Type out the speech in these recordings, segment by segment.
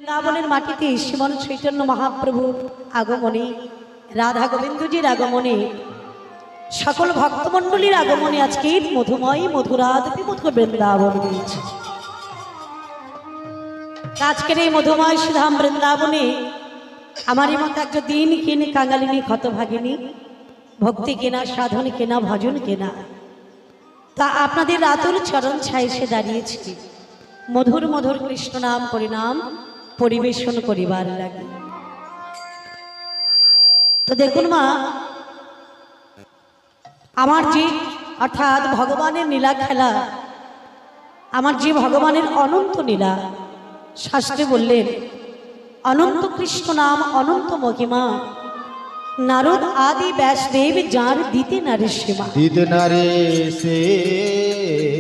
বৃন্দাবনের মাটিতে শ্রীমন চৈতন্য মহাপ্রভুর আগমনে, রাধা গোবিন্দজির আগমনে, সকল ভক্তমণ্ডলীর আগমনে আজকে মধুময় মধুরাধি মধুর বৃন্দাবন হয়েছে। আজকের এই মধুময় সুধাম বৃন্দাবনে আমারই মতো একটা দিন কিনে কাঙালিনী ক্ষতভাগিনী, ভক্তি কেনা, সাধন কেনা, ভজন কেনা, তা আপনাদের রাতুল চরণ ছায় এসে দাঁড়িয়েছি মধুর মধুর কৃষ্ণ নাম পরিনাম পরিবেশন করিবার লাগে। তো দেখুন মা, আমার যে অর্থাৎ ভগবানের নীলা খেলা, আমার যে ভগবানের অনন্ত নীলা, শাস্ত্রে বললেন অনন্ত কৃষ্ণ নাম অনন্ত মহিমা, নারদ আদি ব্যাসদেব যার দিতে নারে সীমা, দিতে নারে সীমা।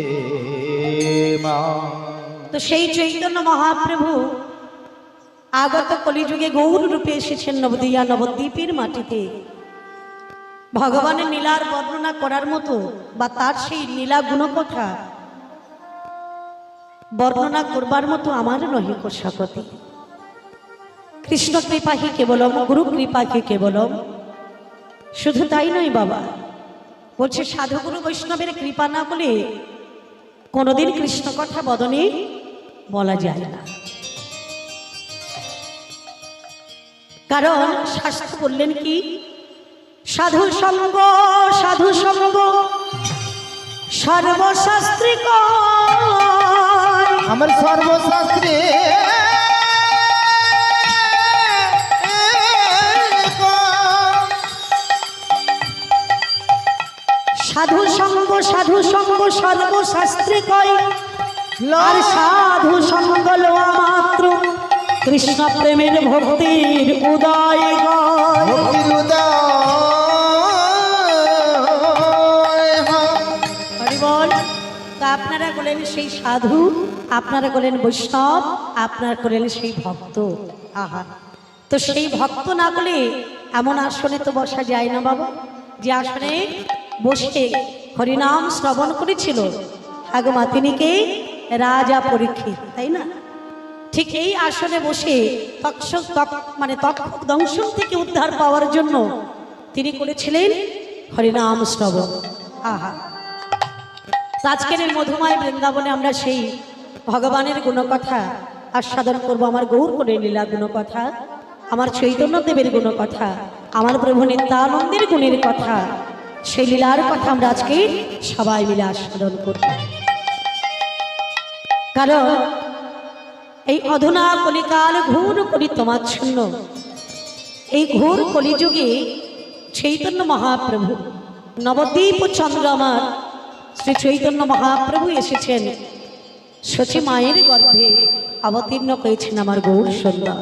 তো সেই চৈতন্য মহাপ্রভু আগত কলিযুগে গৌর রূপে এসেছেন নবদিয়া নবদ্বীপের মাটিতে। ভগবানের নীলার বর্ণনা করার মতো বা তার সেই নীলা গুণকথা বর্ণনা করবার মতো আমার নহে কোশাকতি। কৃষ্ণ কৃপা হি কেবলম, গুরু কৃপা হি কেবলম। শুধু তাই নয় বাবা, বলছে সাধুগুরু বৈষ্ণবের কৃপা না বলে কোনোদিন কৃষ্ণ কথা বদনে বলা যায় না। কারণ শাস্ত্র বললেন কি, সাধু সঙ্গ সাধু সঙ্গ সর্বশাস্ত্রিক, আমার সর্বশাস্ত্রে সাধু সঙ্গ সর্বশাস্ত্রে কয়, আর সাধু সঙ্গ লওয়া মাত্র কৃষ্ণ প্রেমের ভক্তির উদয় গয়। ভক্তির উদয়। হরি বল। তা আপনারা বলেন সেই সাধু, আপনারা বলেন বৈষ্ণব, আপনারা বলেন সেই ভক্ত। আহা, তো সেই ভক্ত না বলে এমন আসনে তো বসা যায় না বাবা, যে আসনে বসে হরিনাম শ্রবণ করেছিল আগমা তিনি কে? রাজা পরীক্ষিত, তাই না? ঠিক এই আসনে বসে তক্ষক দংশন থেকে উদ্ধার পাওয়ার জন্য তিনি করেছিলেন হরিনাম শ্রবণ। আহা, আজকের এই মধুময় বৃন্দাবনে আমরা সেই ভগবানের গুণকথা আস্বাদন করব। আমার গৌর করে লীলা গুণকথা, আমার চৈতন্য দেবের গুণকথা, আমার প্রভু নিত্যানন্দের গুণের কথা, সেই লীলার কথা আমরা আজকে সবাই মিলে আস্বাদন করব। কারণ এই অধুনা কলিকাল ঘোর করি তোমাচ্ছন্ন, এই ঘোর কলিযুগে চৈতন্য মহাপ্রভু নবদ্বীপ চন্দ্র আমার শ্রী চৈতন্য মহাপ্রভু এসেছেন, সচি মায়ের গর্ভে অবতীর্ণ হয়েছেন আমার গৌর সুন্দর।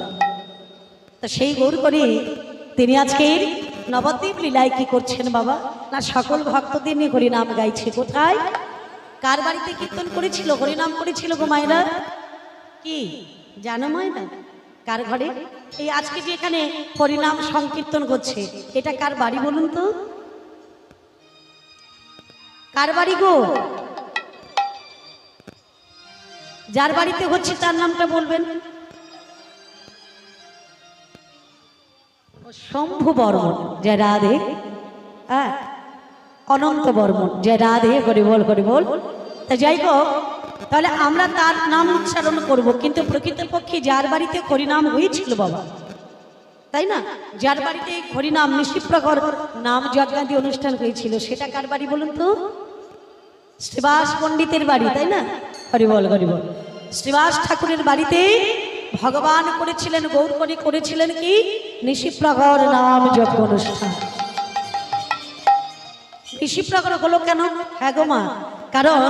তা সেই গৌর করে তিনি আজকের নবদ্বীপ লীলায় কি করছেন বাবা? না সকল ভক্তদের নিয়ে হরিনাম গাইছে। কোথায়? কার বাড়িতে কীর্তন করেছিল, হরিনাম করেছিল গো মায়েরা? কি জানো মায়েরা? কার ঘরে? এই আজকে যে এখানে হরিনাম সংকীর্তন করছে, এটা কার বাড়ি বলুন তো? কার বাড়ি গো? যার বাড়িতে হচ্ছে তার নামটা বলবেন। শম্ভু বর্মন, জয় রাধে। হ্যাঁ, অনন্ত বর্মন, জয় রাধে। করে বল করে বল। তা যাই হোক, তাহলে আমরা তার নাম উচ্চারণ করব, কিন্তু প্রকৃতপক্ষে যার বাড়িতে হরিনাম হয়েছিল বাবা, তাই না? যার বাড়িতে হরিনাম নিশিপ্রহর নাম যজ্ঞাদি অনুষ্ঠান হয়েছিল, সেটা কার বাড়ি বলুন তো? শ্রীবাস পণ্ডিতের বাড়ি, তাই না? হরিবল হরিবল। শ্রীবাস ঠাকুরের বাড়িতে ভগবান করেছিলেন, গৌর করেছিলেন কি? নিশিপ্রহর নাম যজ্ঞ অনুষ্ঠান। নিশিপ্রহর হলো কেন? হ্যাঁ গো মা, কারণ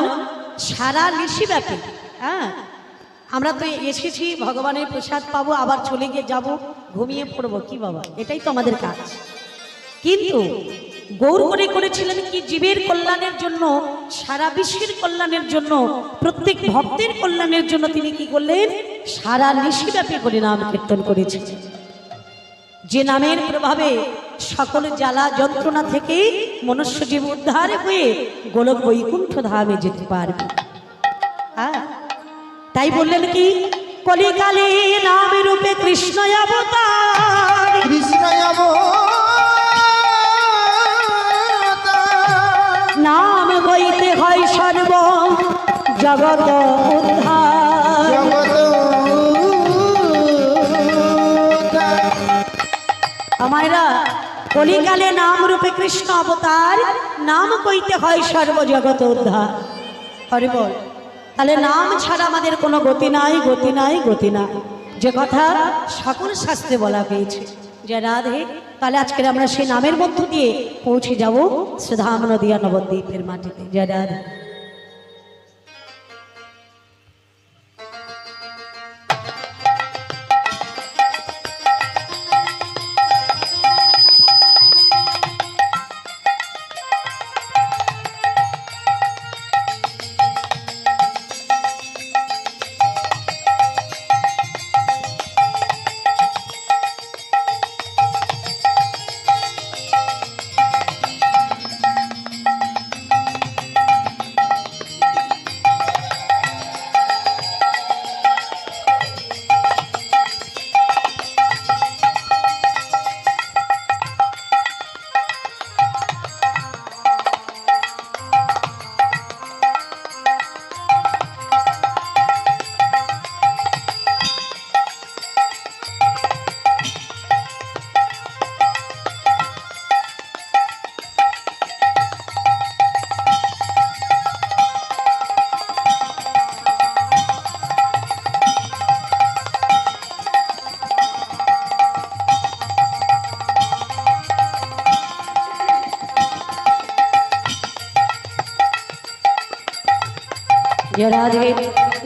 সারা নিশিব্যাপী, হ্যাঁ, আমরা তো এসেছি ভগবানের প্রসাদ পাবো, আবার চলে গিয়ে যাব, ঘুমিয়ে পড়বো, কি বাবা? এটাই তো আমাদের কাজ। কিন্তু গৌর করেছিলেন কি? জীবের কল্যাণের জন্য, সারা বিশ্বের কল্যাণের জন্য, প্রত্যেক ভক্তের কল্যাণের জন্য তিনি কি করলেন? সারা নিশিব্যাপী করে নাম কীর্তন করেছিলেন, যে নামের প্রভাবে সকল জ্বালা যন্ত্রণা থেকে মনুষ্য জীব উদ্ধার হয়ে গোলক বৈকুণ্ঠ ধামে যেতে পারবে। হ্যাঁ, তাই বললেন কি? কলিকালে নামের কৃষ্ণ অবতার, কৃষ্ণ নাম হইতে হয় সর্ব জগত উদ্ধার। আমারা কলিকালে নাম রূপে কৃষ্ণ অবতার, নাম কইতে হয় সর্বজগত উদ্ধার। হরি বল। তাহলে নাম ছাড়া আমাদের কোনো গতি নাই, গতি নাই, গতি নাই, যে কথা সকল শাস্ত্রে বলা হয়েছে। যে রাধে, তাহলে আজকের আমরা সেই নামের মধ্য দিয়ে পৌঁছে যাব সুধাম নদিয়া নবদ্বীপের মাটিতে। যে রাধে। जय राधे।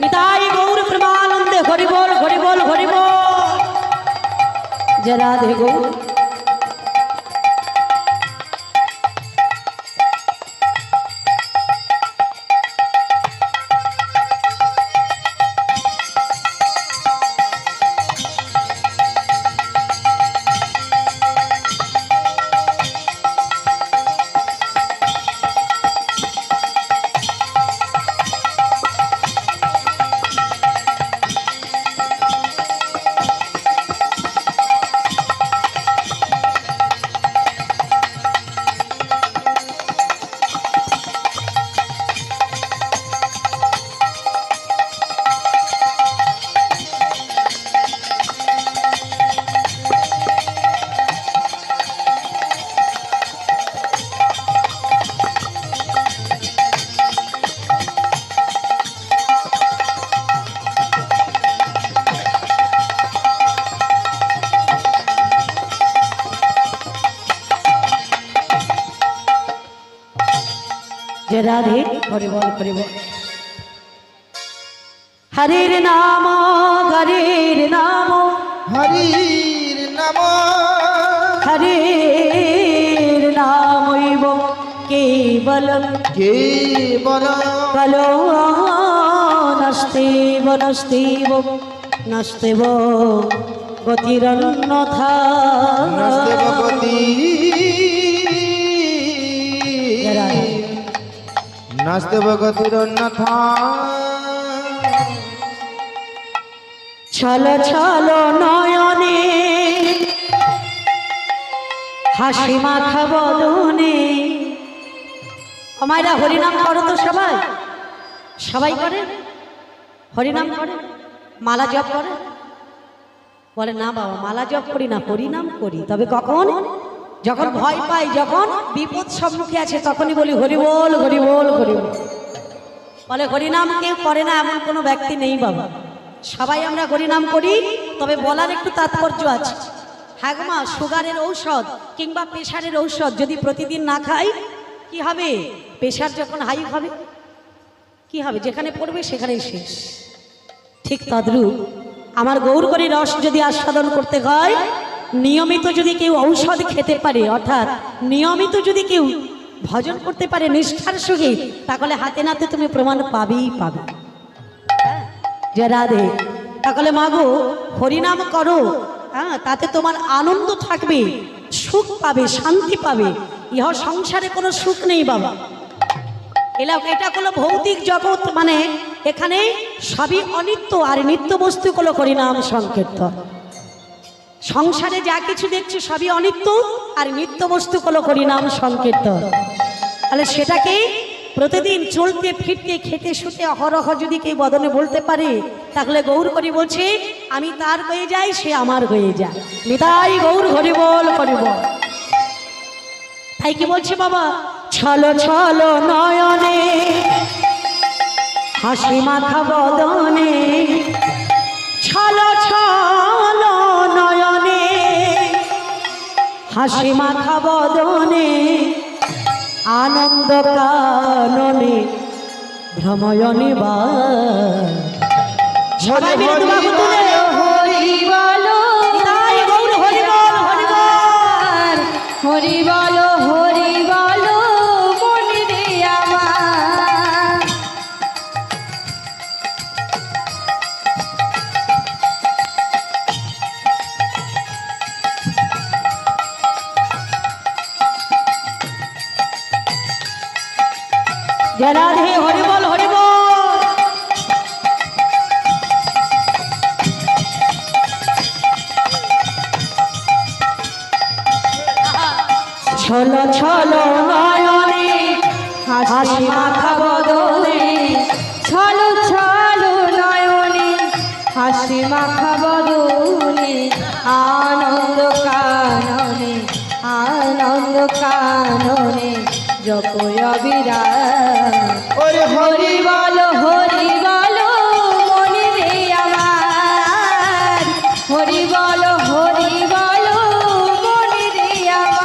निताई गौर प्रेमानंदे हरि बोल, हरि बोल, हरि बोल। जय राधे गौर। जय राधे। हरि बोल, हरि बोल। हरिर नाम, हरिर नाम, हरिर नाम, हरिर नामैव केवलं केवलं कलो नस्तेव नस्तेव नस्तेव गतिरन्यथा। नस्तेव गति, नस्तेव गतिरन्यथा। छल छल नयने হাসি মাখা বদনে। আমারা হরিনাম করো তো সবাই, সবাই করে হরিনাম করে, মালা জপ করে। বলে না বাবা মালা জপ করি না, হরিনাম করি। তবে কখন? যখন ভয় পাই, যখন বিপদ সম্মুখে আছে, তখনই বলি হরি বল, হরি বল, হরি বল। বলে হরিনাম কেউ করে না এমন কোনো ব্যক্তি নেই বাবা, সবাই আমরা হরিনাম করি। তবে বলার একটু তাৎপর্য আছে। হ্যাঁ গো মা, সুগারের ঔষধ কিংবা প্রেশারের ঔষধ যদি প্রতিদিন না খাই কি হবে? প্রেশার যখন হাই হবে কি হবে? যেখানে পড়বে সেখানেই শেষ। ঠিক তদ্রূপ আমার গৌরকরী রস যদি আস্বাদন করতে হয়, নিয়মিত যদি কেউ ঔষধ খেতে পারে, অর্থাৎ নিয়মিত যদি কেউ ভজন করতে পারে নিষ্ঠার সঙ্গে, তাহলে হাতে নাতে তুমি প্রমাণ পাবেই পাবে। জয় রাধে। তাহলে মাগো হরিনাম করো, হ্যাঁ, তাতে তোমার আনন্দ থাকবে, সুখ পাবে, শান্তি পাবে। ইহ সংসারে কোনো সুখ নেই বাবা। এটা হলো ভৌতিক জগৎ, মানে এখানে সবই অনিত্য, আর নিত্য বস্তু হলো হরিনাম সংকীর্তন। সংসারে যা কিছু দেখছো সবই অনিত্য, আর নিত্য বস্তু হলো হরিনাম সংকীর্তন। তাহলে সেটাকে প্রতিদিন চলতে ফিরতে খেতে শুতে অহরহ যদি কেউ বদনে বলতে পারে, তাহলে গৌর হরি বলছে আমি তার হয়ে যাই, সে আমার হয়ে যায়। নিতাই গৌর হরি বল হরি বল। তাই কি বলছে বাবা, ছলো ছলো নয়নে হাসি মাখা বদনে, ছলো ছলো নয়নে হাসি মাখা বদনে, আনন্দ কাননে ভ্রময়নে বা সবাই মিলে দুবাহু তুলে হরি বলো, নিতাই গৌর হরি বল হরি বল। হরি বলো, হরি বলো মনে রে আমার। জয় রাধে হরি বল হরি বল। ছলো ছলো নয়নে হাসি মাখা বদনে, ছলো ছলো নয়নে হাসি মাখা বদনে, আনন্দ কাননে আনন্দ কাননে জপয় বিরাট। ওরে হরি বলো, হরি বলো মনে রে আমার। হরি বলো, হরি বলো মনে রে আমার।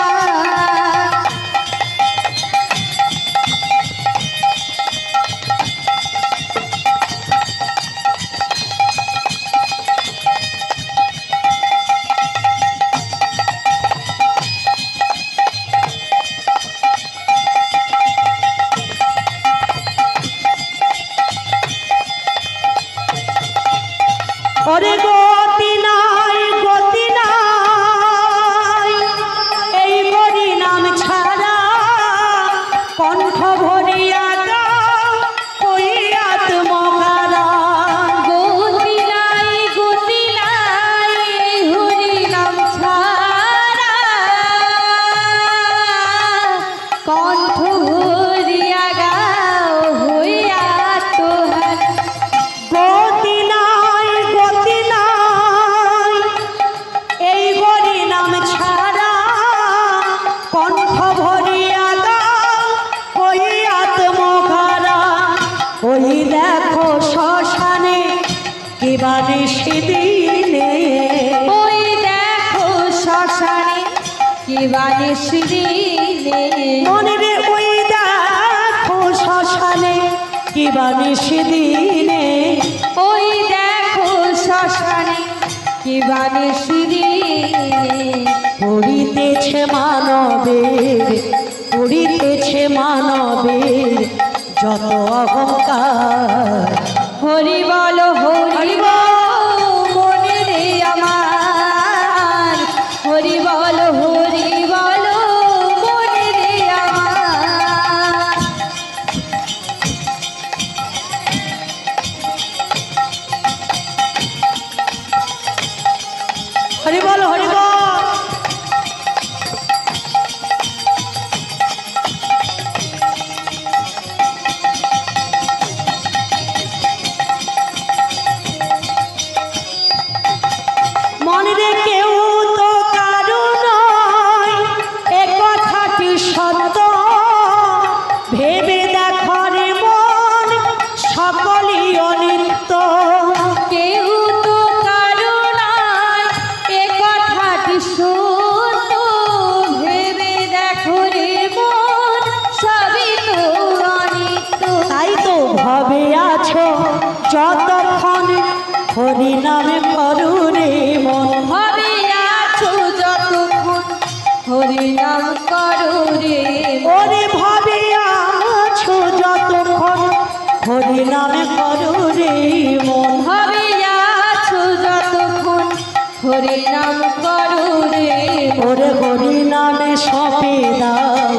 ওরে গতি নাই গতি নাই এই হরি নাম ছাড়া, কণ্ঠ ভরিয়া গাও ওই আত্মকারা। গতি নাই গতি নাই হরি নাম ছাড়া, কণ্ঠ ভরিয়া গাও হইয়া তোহার। গতি নাই গতি নাই এই হরি নাম ছাড়া, কণ্ঠ ভরিয়া গাও ওই আত্মকারা। ওই দেখো শ্মশানে কিবা নিশিদিনে, ওই দেখো শ্মশানে কিবা নিশিদিনে। মনে রে ওই দেখো শ্মশানে কিবা নিশিদিনে, ওই দেখো শ্মশানে কিবা নিশিদিনে। পড়িতেছে মানবের পড়িতেছে মানবের যত অহংকার। হরি বলো, হরি বলো মনে রে আমার। হরি বলো, হরি বলো মনে রে আমার। হরি বল হরি বল। মনে রে কেউ তো কারো নয়, এ কথাটি সত্য, ভেবে দেখো রে মন সকলই অনিত্য। কেউ তো কারো নয় এ কথাটি সত্য, ভেবে দেখো রে মন সবই তো অনিত্য। তাই তো ভাবে আছো যতক্ষণ হরি নামে করু রে মন। হবে আছো যতক্ষণ হরি নাম করো রে মন। ওরে ভাবে আছো যতক্ষণ হরি নামে করু রে মন। হবে আছো যতক্ষণ হরি নাম করো রে মন। ওরে হরি নামে সপে দাও,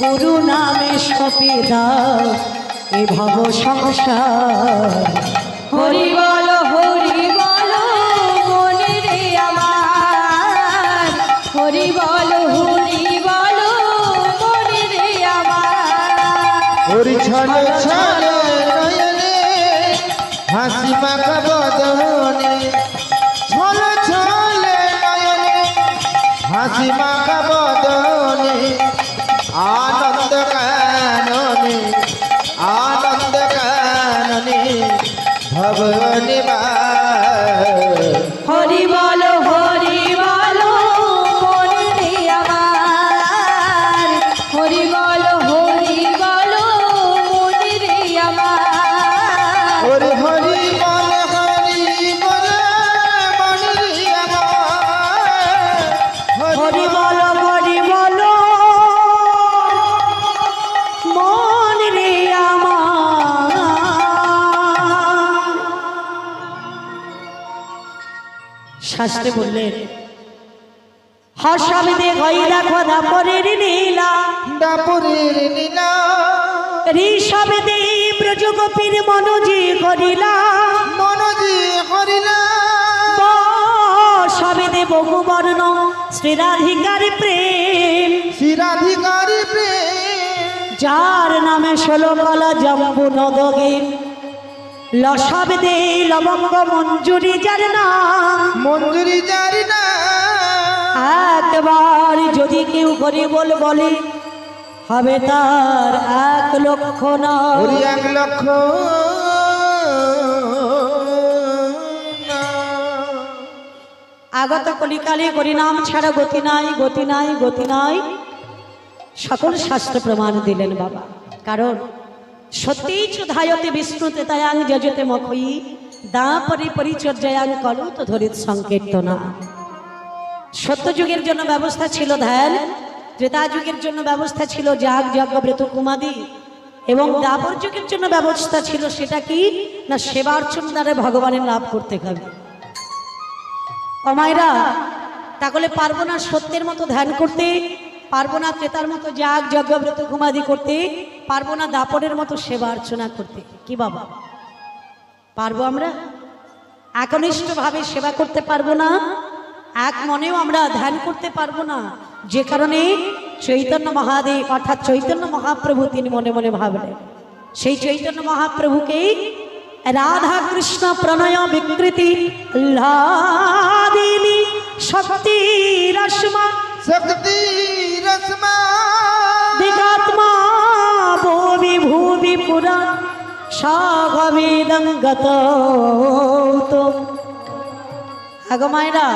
গুরু নামে সপে দাও এ ভব সংসার। হরি বলো, হরি বলো মনে রে আমার। হরি বলো মনে রে আমার ওরি ছলে ছলে নয়নে হাসি মাখা বদনে ছলে ছলে নয়নে হাসি মাখা বদনে আনন্দ কাননে ভবনে বা হরি বলো মনে রে আমার হরি বলো মনে রে আমার ওরে হরি বল মনি আমার হরি বলো মন রে আমার। শাস্ত্রে বললেন হর্ষাবিদে গইলা খোদা পরের নীলা ডাপুরের নীলা ঋষভদে ব্রজগোপীর মনোজি করিলা মনজি হরিলা সবেদে বহুবর্ণ শ্রীরাধিকার প্রেম শিরাধিকারী প্রেম যার নামে 16 কলা জম্বু নদগে লসবেদে লবঙ্গ মঞ্জুরি যার নাম মঞ্জুরি জারি না একবার যদি কেউ করে বলে হবে তার 1 লক্ষ না ওরে 1 লক্ষ না। আগত কলিকালে হরিনাম ছাড়া গতি নাই সকল শাস্ত্র প্রমাণ দিলেন বাবা। কারণ সত্যিই চুধায়তে বিষ্ণুতে তায়াং যজতে মখই দা পরিচর্যায়াং কলু তো ধরিত সংকীর্তনা। সত্যযুগের জন্য ব্যবস্থা ছিল ধ্যান, ত্রেতা যুগের জন্য ব্যবস্থা ছিল যাগ যজ্ঞ ব্রত কুমাদি, এবং দ্বাপর যুগের জন্য ব্যবস্থা ছিল সেটা কি না সেবার্চন দ্বারা ভগবানের লাভ করতে হবে। অমায়রা তাহলে পারবো না সত্যের মতো ধ্যান করতে, পারবো না ত্রেতার মতো যাগ যজ্ঞ ব্রত কুমাদি করতে, পারবো না দাপরের মতো সেবা অর্চনা করতে। কি বাবা পারবো? আমরা একনিষ্ঠভাবে সেবা করতে পারবো না, এক মনেও আমরা ধ্যান করতে পারবো না। যে কারণে চৈতন্য মহাদেব অর্থাৎ চৈতন্য মহাপ্রভু তিনি মনে মনে ভাবলেন সেই চৈতন্য মহাপ্রভুকে রাধা কৃষ্ণ প্রণয় বিকৃতি লাদিনী শক্তি রসমা শক্তি রসমা দিগাত্মা ভূমি ভূমি পুরা সাগবেদঙ্গত তো আগমায়রা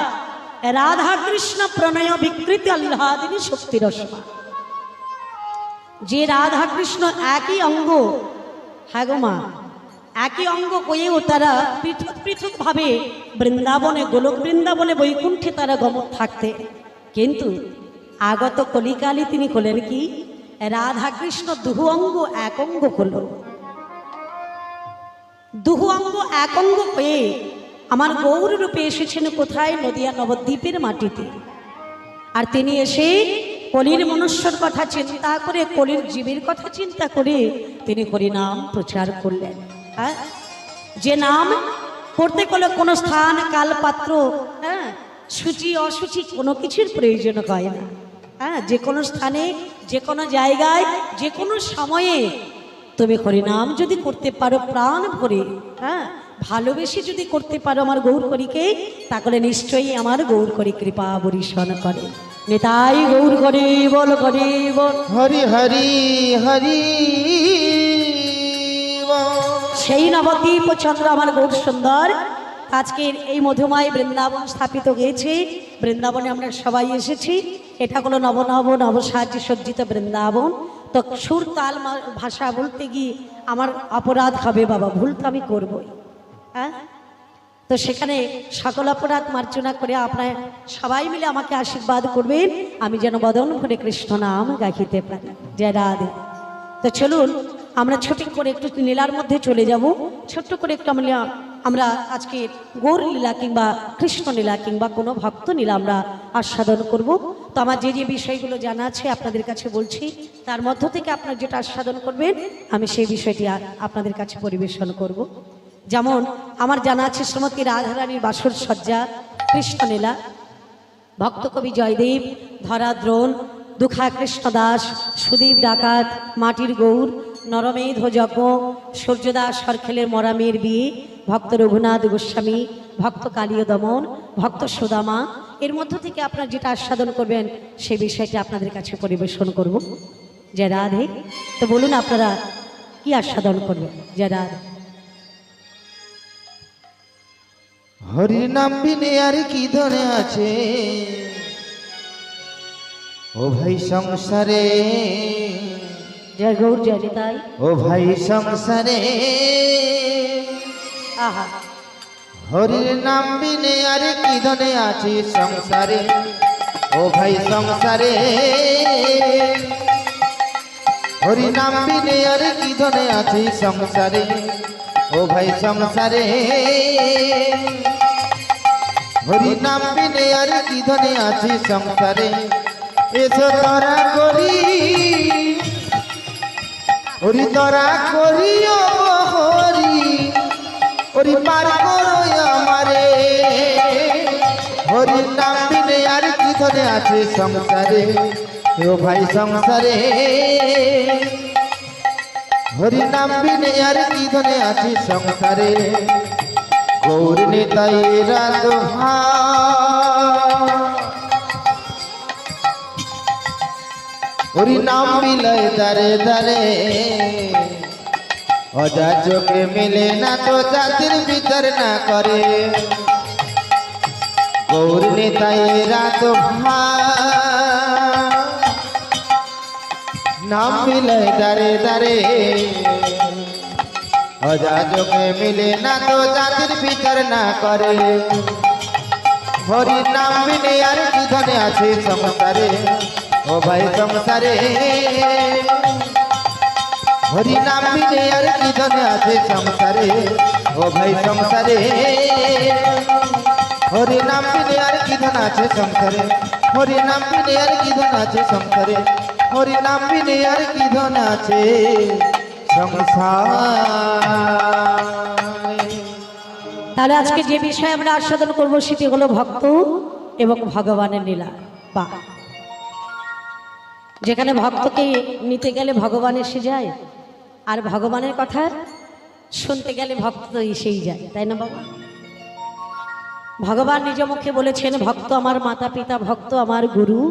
রাধা কৃষ্ণ প্রণয় বিকৃতি আল্লাদিনী শক্তি রসমা। যে রাধা কৃষ্ণ একই অঙ্গ, হ্যাঁ গো মা, একই অঙ্গ হয়েও তারা পৃথক পৃথক ভাবে বৃন্দাবনে গোলক বৃন্দাবনে বৈকুণ্ঠে তারা গমন থাকতে, কিন্তু আগত কলিকালে তিনি হলেন কি রাধা কৃষ্ণ দুহু অঙ্গ এক অঙ্গ হল। দুহু অঙ্গ এক অঙ্গ হয়ে আমার গৌর রূপে এসেছেন কোথায়? নদিয়া নবদ্বীপের মাটিতে। আর তিনি এসে কলির মনুষ্যর কথা চিন্তা করে, কলির জীবের কথা চিন্তা করে তিনি হরিনাম প্রচার করলেন। হ্যাঁ, যে নাম করতে গেলে কোনো স্থান কাল পাত্র, হ্যাঁ, সূচি অসুচি কোনো কিছুর প্রয়োজন হয় না। হ্যাঁ, যে কোনো স্থানে যে কোনো জায়গায় যে কোনো সময়ে তুমি হরিনাম যদি করতে পারো প্রাণ ভরে, হ্যাঁ, ভালোবেসে যদি করতে পারো আমার গৌর করিকে, তাহলে নিশ্চয়ই আমার গৌর করি কৃপা বরিশন করে। নেতাই গৌর করি বল হরি হরি হরি বল। সেই নবদ্বীপ চন্দ্র আমার গৌর সুন্দর আজকের এই মধুময় বৃন্দাবন স্থাপিত হয়েছে। বৃন্দাবনে আমরা সবাই এসেছি। এটা হলো নবসাহ্য সজ্জিত বৃন্দাবন। তো সুর তাল ভাষা বলতে গিয়ে আমার অপরাধ হবে বাবা, ভুল তো আমি করবই। হ্যাঁ, তো সেখানে সকল অপরাধ মার্জনা করে আপনার সবাই মিলে আমাকে আশীর্বাদ করবেন, আমি যেন বদন ভরে কৃষ্ণ নাম গাইতে পারি। জয় রাধে। তো চলুন আমরা ছোট করে একটু লীলার মধ্যে চলে যাব। ছোট্ট করে একটু আমরা আজকে গৌর লীলা কিংবা কৃষ্ণ লীলা কিংবা কোনো ভক্ত লীলা আমরা আস্বাদন করব। তো আমার যে যে বিষয়গুলো জানা আছে আপনাদের কাছে বলছি, তার মধ্য থেকে আপনারা যেটা আস্বাদন করবেন আমি সেই বিষয়টি আপনাদের কাছে পরিবেশন করব। যেমন আমার জানা আছে শ্রীমতী রাধারানীর বাসর সজ্জা কৃষ্ণ লীলা, ভক্তকবি জয়দেব, ধরা দ্রোণ, দুখা কৃষ্ণ দাস, সুদীপ ডাকাত, মাটির গৌর, নরমেধ যজ্ঞ, সূর্যদাস সরখেলের মরামের বিয়ে, ভক্ত রঘুনাথ গোস্বামী, ভক্ত কালীয় দমন, ভক্ত সুদামা, এর মধ্য থেকে আপনারা যেটা আস্বাদন করবেন সেই বিষয়টি আপনাদের কাছে পরিবেশন করব। জয় রাধে। তো বলুন আপনারা কি আস্বাদন করবেন? জয় রাধে। হরির নাম বিনে আর কি ধরে আছে ও ভাই সংসারে, জয় গৌর জয় নিতাই। ও ভাই সংসারে, আহা, হরির নাম বিনে আর কি ধরে আছে সংসারে, ও ভাই সংসারে, হরি নাম বিনে আর কি ধরে আছে সংসারে, ও ভাই সংসারে, হরি নাম বিনে আর কি ধরে আছে সংসারে, এসো তরা করি, হরি তরা করি, ও হরি, হরি পার করো আমারে, হরি নাম বিনে আর কি ধরে আছে সংসারে, ও ভাই সংসারে, হরি নাম বিনে আর কি ধরে আছে সংসারে, গৌর নিতাই রাধা, হরি নাম বিলয় দারে দারে, অজা চোখে মিলে না তো জাতির বিচার না করে, গৌর নিতাই রাধা, নাম বিলয় দারে দারে, অজা চোখে মিলে না তো জাতির বিচার না করে, হরি নাম বিনে আর কি ধনে আছে সংসারে, ও ভাই সংসারে, হরি নাম বিনে আর কি ধনে আছে সংসারে, ও ভাই সংসারে, হরি নাম বিনে আর কি ধন আছে সংসারে, হরি নাম বিনে আর কি ধন আছে সংসারে, হরি নাম বিনে আর কি ধন আছে সংসারে। তাহলে আজকে যে বিষয়ে আমরা আস্বাদন করবো সেটি হলো ভক্ত এবং ভগবানের লীলা। বা যেখানে ভক্তকে নিতে গেলে ভগবান এসে যায়, আর ভগবানের কথা শুনতে গেলে ভক্ত তো এসেই যায়, তাই না বাবা? ভগবান নিজ মুখে বলেছেন, ভক্ত আমার মাতা পিতা, ভক্ত আমার গুরু,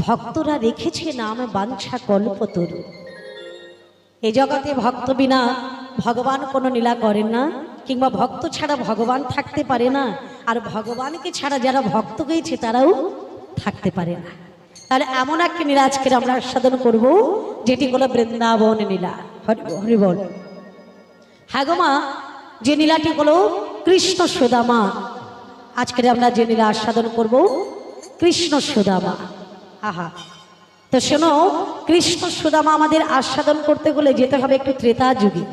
ভক্তরা রেখেছে নাম বাঞ্ছা কল্পতরু। এই জগতে ভক্ত বিনা ভগবান কোনো লীলা করেন না, কিংবা ভক্ত ছাড়া ভগবান থাকতে পারে না, আর ভগবানকে ছাড়া যারা ভক্ত হয়েছে তারাও থাকতে পারে না। তাহলে এমন একটা লীলা আজকে আমরা আস্বাদন করব, যেটি হলো বৃন্দাবন লীলা। হরি বল। হ্যাঁ গো মা, যে লীলাটি হলো কৃষ্ণ সুদামা। আজকে আমরা যে লীলা আস্বাদন করব কৃষ্ণ সুদামা। আহা, তো শোনো, কৃষ্ণ সুদামা আমাদের আস্বাদন করতে হলে যেতে হবে একটু ত্রেতা যুগে।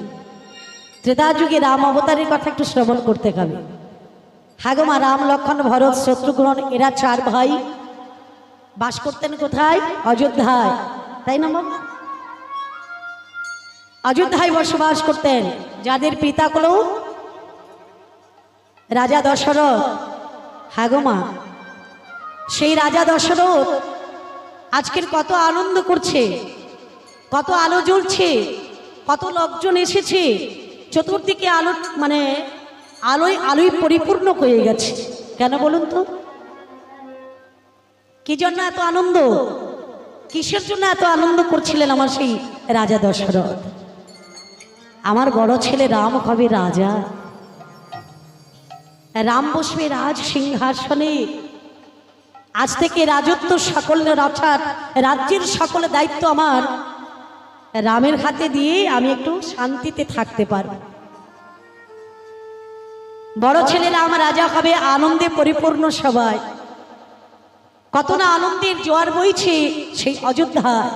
ত্রেতা যুগে রাম অবতারের কথা একটু শ্রবণ করতে হবে। হ্যাঁ গো মা, রাম লক্ষ্মণ ভরত শত্রুঘ্ন এরা চার ভাই বাস করতেন কোথায়? অযোধ্যায়, তাই না বাবা? অযোধ্যায় বসবাস করতেন, যাদের পিতা হলো রাজা দশরথ। হ্যাঁ গো মা, সেই রাজা দশরথ আজকের কত আনন্দ করছে, কত আলো জ্বলছে, কত লোকজন এসেছে, চতুর্দিকে আলো, মানে আলোয় আলোয় পরিপূর্ণ হয়ে গেছে। কেন বলুন তো? কি জন্য এত আনন্দ? কিসের জন্য এত আনন্দ করছিলেন আমার সেই রাজা দশরথ? আমার বড় ছেলে রাম হবে রাজা, রাম বসবে রাজ সিংহাসনে, আজ থেকে রাজত্ব সকলের, অর্থাৎ রাজ্যের সকল দায়িত্ব আমার রামের হাতে দিয়ে আমি একটু শান্তিতে থাকতে পারব। বড় ছেলে রাম রাজা হবে, আনন্দে পরিপূর্ণ সবাই। কত না আনন্দের জোয়ার বইছে সেই অযোধ্যায়।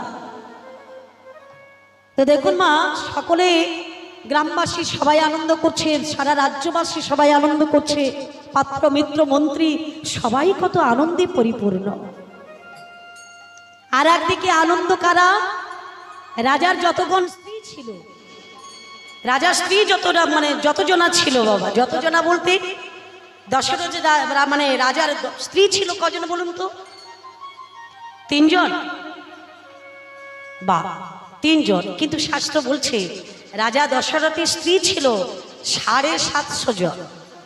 তো দেখুন মা, সকলে গ্রামবাসী সবাই আনন্দ করছে, সারা রাজ্যবাসী সবাই আনন্দ করছে, পাত্র মিত্র মন্ত্রী সবাই কত আনন্দে পরিপূর্ণ। আর একদিকে আনন্দ কারা? রাজার যতগণ স্ত্রী ছিল, রাজার স্ত্রী যতটা, মানে যতজনা ছিল বাবা, যতজনা বলতে দশরথ মানে রাজার স্ত্রী ছিল কজন বলুন তো? 3 জন। বা 3 জন, কিন্তু শাস্ত্র বলছে রাজা দশরথের স্ত্রী ছিল 750 জন,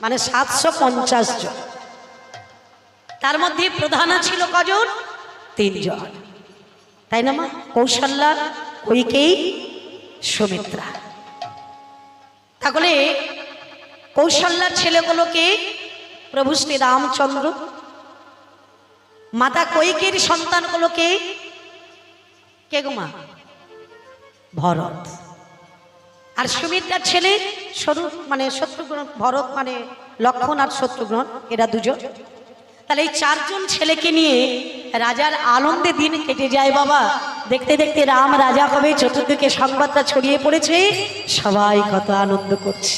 মানে 750 জন। তার মধ্যে প্রধান ছিল কজন? 3 জন, তাই না মা? কৌশল্যা, কৈকেয়ী, সুমিত্রা। তাহলে কৌশল্যার ছেলেগুলোকে প্রভু শ্রী রামচন্দ্র, মাতা কৈকেয়ীর সন্তানগুলোকে কে গো মা? ভরত। আর সুমিত্রার ছেলে মানে শত্রুঘ্ন, ভরত মানে লক্ষণ আর শত্রুঘ্ন, এরা 2 জন। তাহলে এই 4 জন ছেলেকে নিয়ে রাজার আনন্দে দিন কেটে যায় বাবা। দেখতে দেখতে রাম রাজা হবে, চতুর্দিকে সংবাদটা ছড়িয়ে পড়েছে, সবাই কত আনন্দ করছে।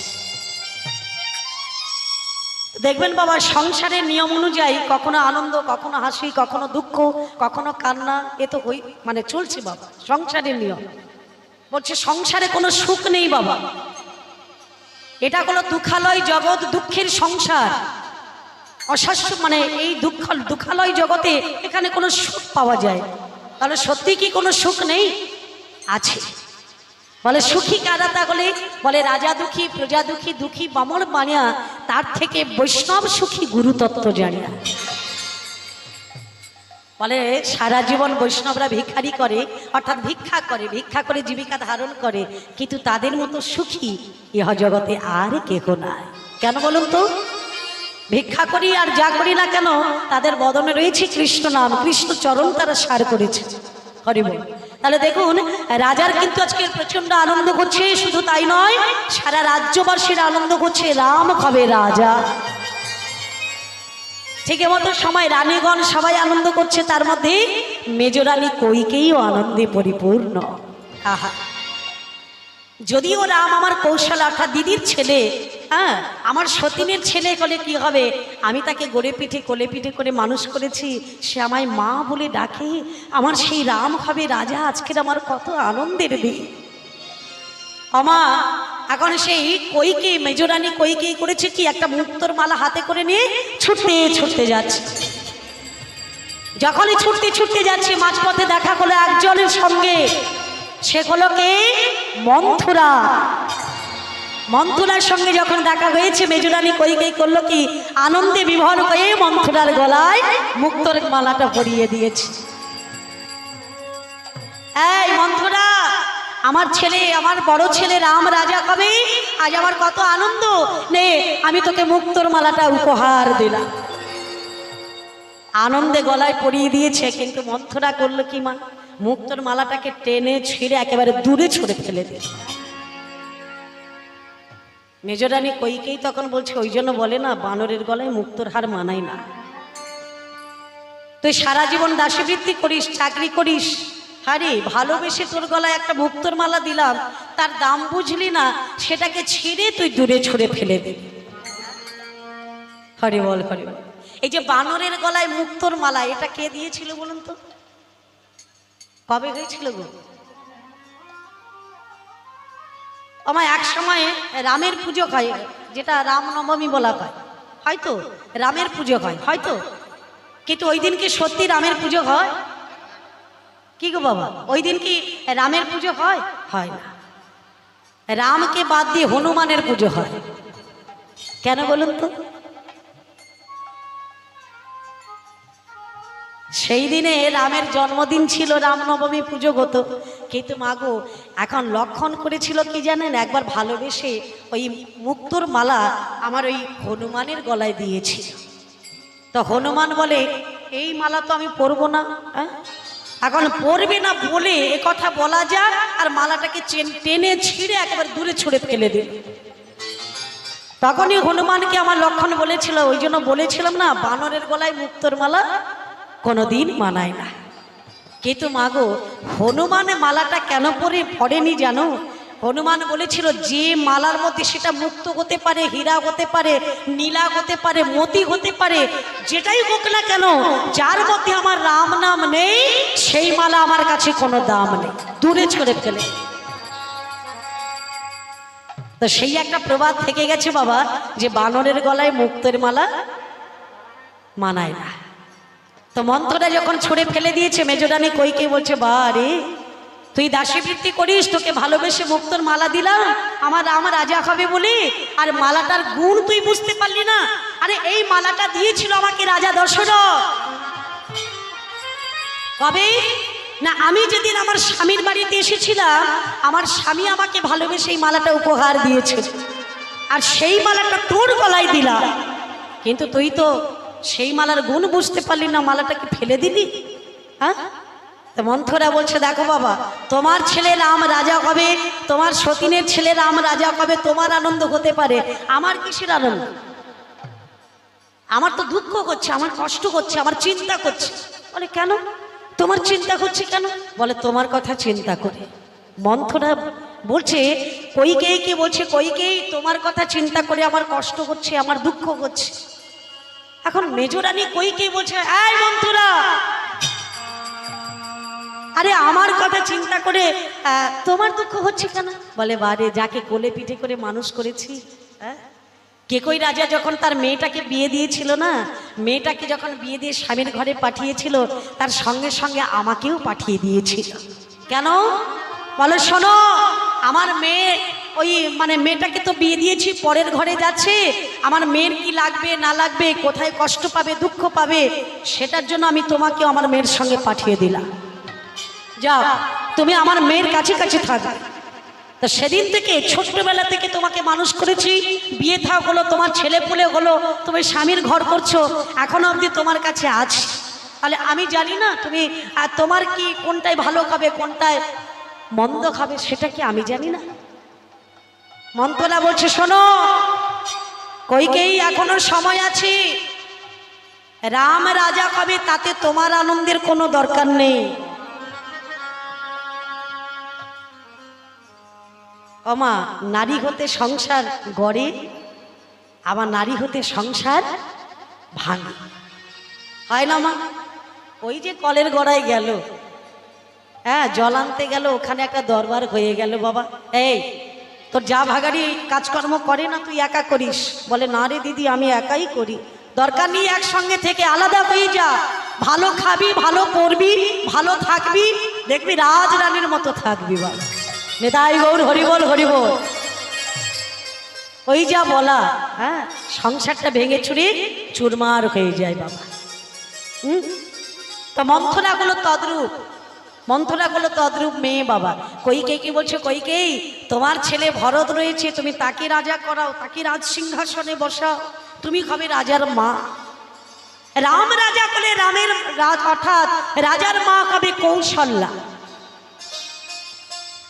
দেখবেন বাবা, সংসারের নিয়ম অনুযায়ী কখনো আনন্দ, কখনো হাসি, কখনো দুঃখ, কখনো কান্না, এ তো মানে চলছে বাবা, সংসারের নিয়ম। বলছে সংসারে কোনো সুখ নেই বাবা, এটা হলো দুঃখালয় জগৎ, দুঃখের সংসার, অশাস্য, মানে এই দুঃখালয় জগতে এখানে কোনো সুখ পাওয়া যায়। তাহলে সত্যি কি কোনো সুখ নেই? আছে। বলে সুখী কারা? তাহলে বলে রাজা দুঃখী, প্রজা দুঃখী, দুঃখী বামর বানিয়া, তার থেকে বৈষ্ণব সুখী গুরুতত্ত্ব জানিয়া। বলে সারা জীবন বৈষ্ণবরা ভিখারি করে, অর্থাৎ ভিক্ষা করে জীবিকা ধারণ করে, কিন্তু তাদের মতো সুখী ইহ জগতে আর কেহ নাই। কেন বলুন তো? ভিক্ষা করি আর যা করি না কেন, তাদের বদনে রয়েছে কৃষ্ণ নাম, কৃষ্ণ চরণ তারা সার করেছে। হরি বল। তাহলে দেখুন, রাজার কিন্তু আজকে প্রচন্ড আনন্দ করছে, শুধু তাই নয়, সারা রাজ্যবাসীর আনন্দ করছে, রাম হবে রাজা। ঠিক মতো সময় রানীগণ সবাই আনন্দ করছে, তার মধ্যে মেজরানী কৈকেয়ীও আনন্দে পরিপূর্ণ। আহা, যদিও রাম আমার কৌশল অর্থাৎ দিদির ছেলে, হ্যাঁ, আমার সতীনের ছেলে হলে কি হবে, আমি তাকে গড়ে পিঠে কোলে পিঠে করে মানুষ করেছি, সে আমায় মা বলে ডাকে, আমার সেই রাম হবে রাজা। আজকের আমার কত আনন্দের দিন। আমা এখন সেই কৈকেয়ী, মেজরানী কৈকেয়ী করেছে কি, একটা মুক্তোর মালা হাতে করে নিয়ে ছুটতে ছুটতে যাচ্ছে। যখনই ছুটতে ছুটতে যাচ্ছে, মাঝপথে দেখা হলো একজনের সঙ্গে, সে হলো কে? মন্থরা। মন্থরার সঙ্গে যখন দেখা হয়েছে, মেজরানী কৈকেয়ী করলো কি, আনন্দে বিভোর হয়ে মন্থরার গলায় মুক্তোর মালাটা পরিয়ে দিয়েছে। এই মন্থরা, আমার ছেলে, আমার বড় ছেলে রাম রাজা হবে, আজ আমার কত আনন্দ, নে আমি তোকে মুক্তোর মালাটা উপহার দিলাম। আনন্দে গলায় পরিয়ে দিয়েছে, কিন্তু মন্থরা করলো কি মা, মুক্তোর মালাটাকে টেনে ছিঁড়ে একেবারে দূরে ছুঁড়ে ফেলে দিল। মেজরানী কৈকেয়ী তখন বলছে, ওই জন্য বলে না, বানরের গলায় মুক্তোর হার মানায় না। তুই সারা জীবন দাসীবৃত্তি করিস, চাকরি করিস, আরে ভালোবেসে তোর গলায় একটা মুক্তোর মালা দিলাম, তার দাম বুঝলি না, সেটাকে ছিঁড়ে তুই দূরে ছুঁড়ে ফেলে দিবি। হরি বল, হরি বল। এই যে বানরের গলায় মুক্তোর মালা, এটা কে দিয়েছিল বলুন তো? কবে হয়েছিল গো? আমার এক সময় রামের পুজো হয়, যেটা রামনবমী বলা হয়, হয়তো রামের পুজো হয় হয়তো, কিন্তু ওই দিন কি সত্যি রামের পুজো হয়? কি গো বাবা, ওই দিন কি রামের পুজো হয়? হয় না। রামকে বাদ দিয়ে হনুমানের পুজো হয়। কেন বলুন তো? সেই দিনে রামের জন্মদিন ছিল, রামনবমী পুজো হতো, কিন্তু মাগো এখন লক্ষণ করেছিল কি জানেন, একবার ভালোবেসে ওই মুক্তোর মালা আমার ওই হনুমানের গলায় দিয়েছিল। তো হনুমান বলে, এই মালা তো আমি পরবো না। এখন পরবে না বলে এ কথা বলা যাক, আর মালাটাকে টেনে ছিঁড়ে একেবারে দূরে ছুঁড়ে ফেলে দিল। তখনই হনুমানকে আমার লক্ষণ বলেছিল, ওই জন্য বলেছিলাম না, বানরের গলায় মুক্তোর মালা কোনোদিন মানায় না। কিন্তু মাগো হনুমান মালাটা কেন পড়েনি জানো? হনুমান বলেছিল, যে মালার মধ্যে সেটা মুক্ত হতে পারে, হীরা হতে পারে, নীলা হতে পারে, মতি হতে পারে, যেটাই হোক না কেন, যার মধ্যে আমার রাম নাম নেই, সেই মালা আমার কাছে কোনো দাম নেই, দূরে ছড়ে ফেলে। তো তো সেই একটা প্রবাদ থেকে গেছে বাবা, যে বানরের গলায় মুক্তের মালা মানায় না। তো মন্ত্রটা যখন ছুঁড়ে ফেলে দিয়েছে, মেজরানী কইকে বলছে, বা রে তুই দাসীবৃত্তি করিস, তোকে ভালোবেসে মুক্তর মালা দিলাম আমার রাম রাজা হবে বলে, আর মালাটার গুণ তুই বুঝতে পারলি না। আরে এই মালাটা দিয়েছিল আমাকে রাজা দশরথ। কবে না, আমি যেদিন আমার স্বামীর বাড়িতে এসেছিলাম, আমার স্বামী আমাকে ভালোবেসে এই মালাটা উপহার দিয়েছে, আর সেই মালাটা তোর গলায় দিলাম। কিন্তু তুই তো সেই মালার গুণ বুঝতে পারলি না, মালাটাকে ফেলে দিলি। হ্যাঁ, তো মন্থরা বলছে, দেখো বাবা, তোমার ছেলে রাম রাজা হবে, তোমার সতীনের ছেলে রাম রাজা হবে, তোমার আনন্দ হতে পারে, আমার কিসের আনন্দ? আমার তো দুঃখ করছে, আমার কষ্ট করছে, আমার চিন্তা করছে। বলে কেন তোমার চিন্তা করছে কেন? বলে তোমার কথা চিন্তা করে। মন্থরা বলছে কইকেয়ীকে, বলছে কইকেয়ী তোমার কথা চিন্তা করে আমার কষ্ট হচ্ছে, আমার দুঃখ হচ্ছে। এখন মেজরানী কইকেয়ী বলছে, এই মন্থরা, আরে আমার কথা চিন্তা করে তোমার দুঃখ হচ্ছে কেন? বলে বারে, যাকে কোলে পিঠে করে মানুষ করেছি, হ্যাঁ, কেকই রাজা যখন তার মেয়েটাকে বিয়ে দিয়েছিল না, মেয়েটাকে যখন বিয়ে দিয়ে স্বামীর ঘরে পাঠিয়েছিল, তার সঙ্গে সঙ্গে আমাকেও পাঠিয়ে দিয়েছিল। কেন? বলো শোনো, আমার মেয়ে ওই মানে মেয়েটাকে তো বিয়ে দিয়েছি, পরের ঘরে যাচ্ছে, আমার মেয়ের কি লাগবে না লাগবে, কোথায় কষ্ট পাবে দুঃখ পাবে, সেটার জন্য আমি তোমাকেও আমার মেয়ের সঙ্গে পাঠিয়ে দিলাম। যাও, তুমি আমার মেয়ের কাছে কাছে থাকবে। তো সেদিন থেকে, ছোট্টবেলা থেকে তোমাকে মানুষ করেছি, বিয়ে থাক হলো, তোমার ছেলে পুলে হলো, তুমি স্বামীর ঘর করছো, এখনো অবধি তোমার কাছে আছি। তাহলে আমি জানি না তুমি তোমার কি কোনটায় ভালো খাবে, কোনটায় মন্দ খাবে, সেটা কি আমি জানি না? মন্ত্ররা বলছে, শোনো কইকেয়ী, এখনো সময় আছে, রাম রাজা হবে, তাতে তোমার আনন্দের কোনো দরকার নেই। ওমা, নারী হতে সংসার গড়ে, আবার নারী হতে সংসার ভাঙে, হয় না মা? ওই যে কলের গড়ায় গেল, হ্যাঁ, জল আনতে গেল, ওখানে একটা দরবার হয়ে গেল। বাবা, এই তোর যা ভাগাড়ি কাজকর্ম করে না, তুই একা করিস? বলে না রে দিদি, আমি একাই করি। দরকার নেই একসঙ্গে থেকে, আলাদা হয়ে যা, ভালো খাবি, ভালো পড়বি, ভালো থাকবি, দেখবি রাজরানীর মতো থাকবি। বাবা, নেতাই গৌর হরিবল হরিবল। ওই যা বলা, হ্যাঁ, সংসারটা ভেঙে চুরে চুরমার হয়ে যায় বাবা। তো মন্থরাগুলো তদ্রূপ, মন্থরাগুলো তদ্রূপ মেয়ে। বাবা, কইকেয়ী বলছে, কইকেয়ী তোমার ছেলে ভরত রয়েছে, তুমি তাকে রাজা করাও, তাকে রাজ সিংহাসনে বসাও, তুমি হবে রাজার মা। রাম রাজা বলে রামের অর্থাৎ রাজার মা হবে কৌশল্যা।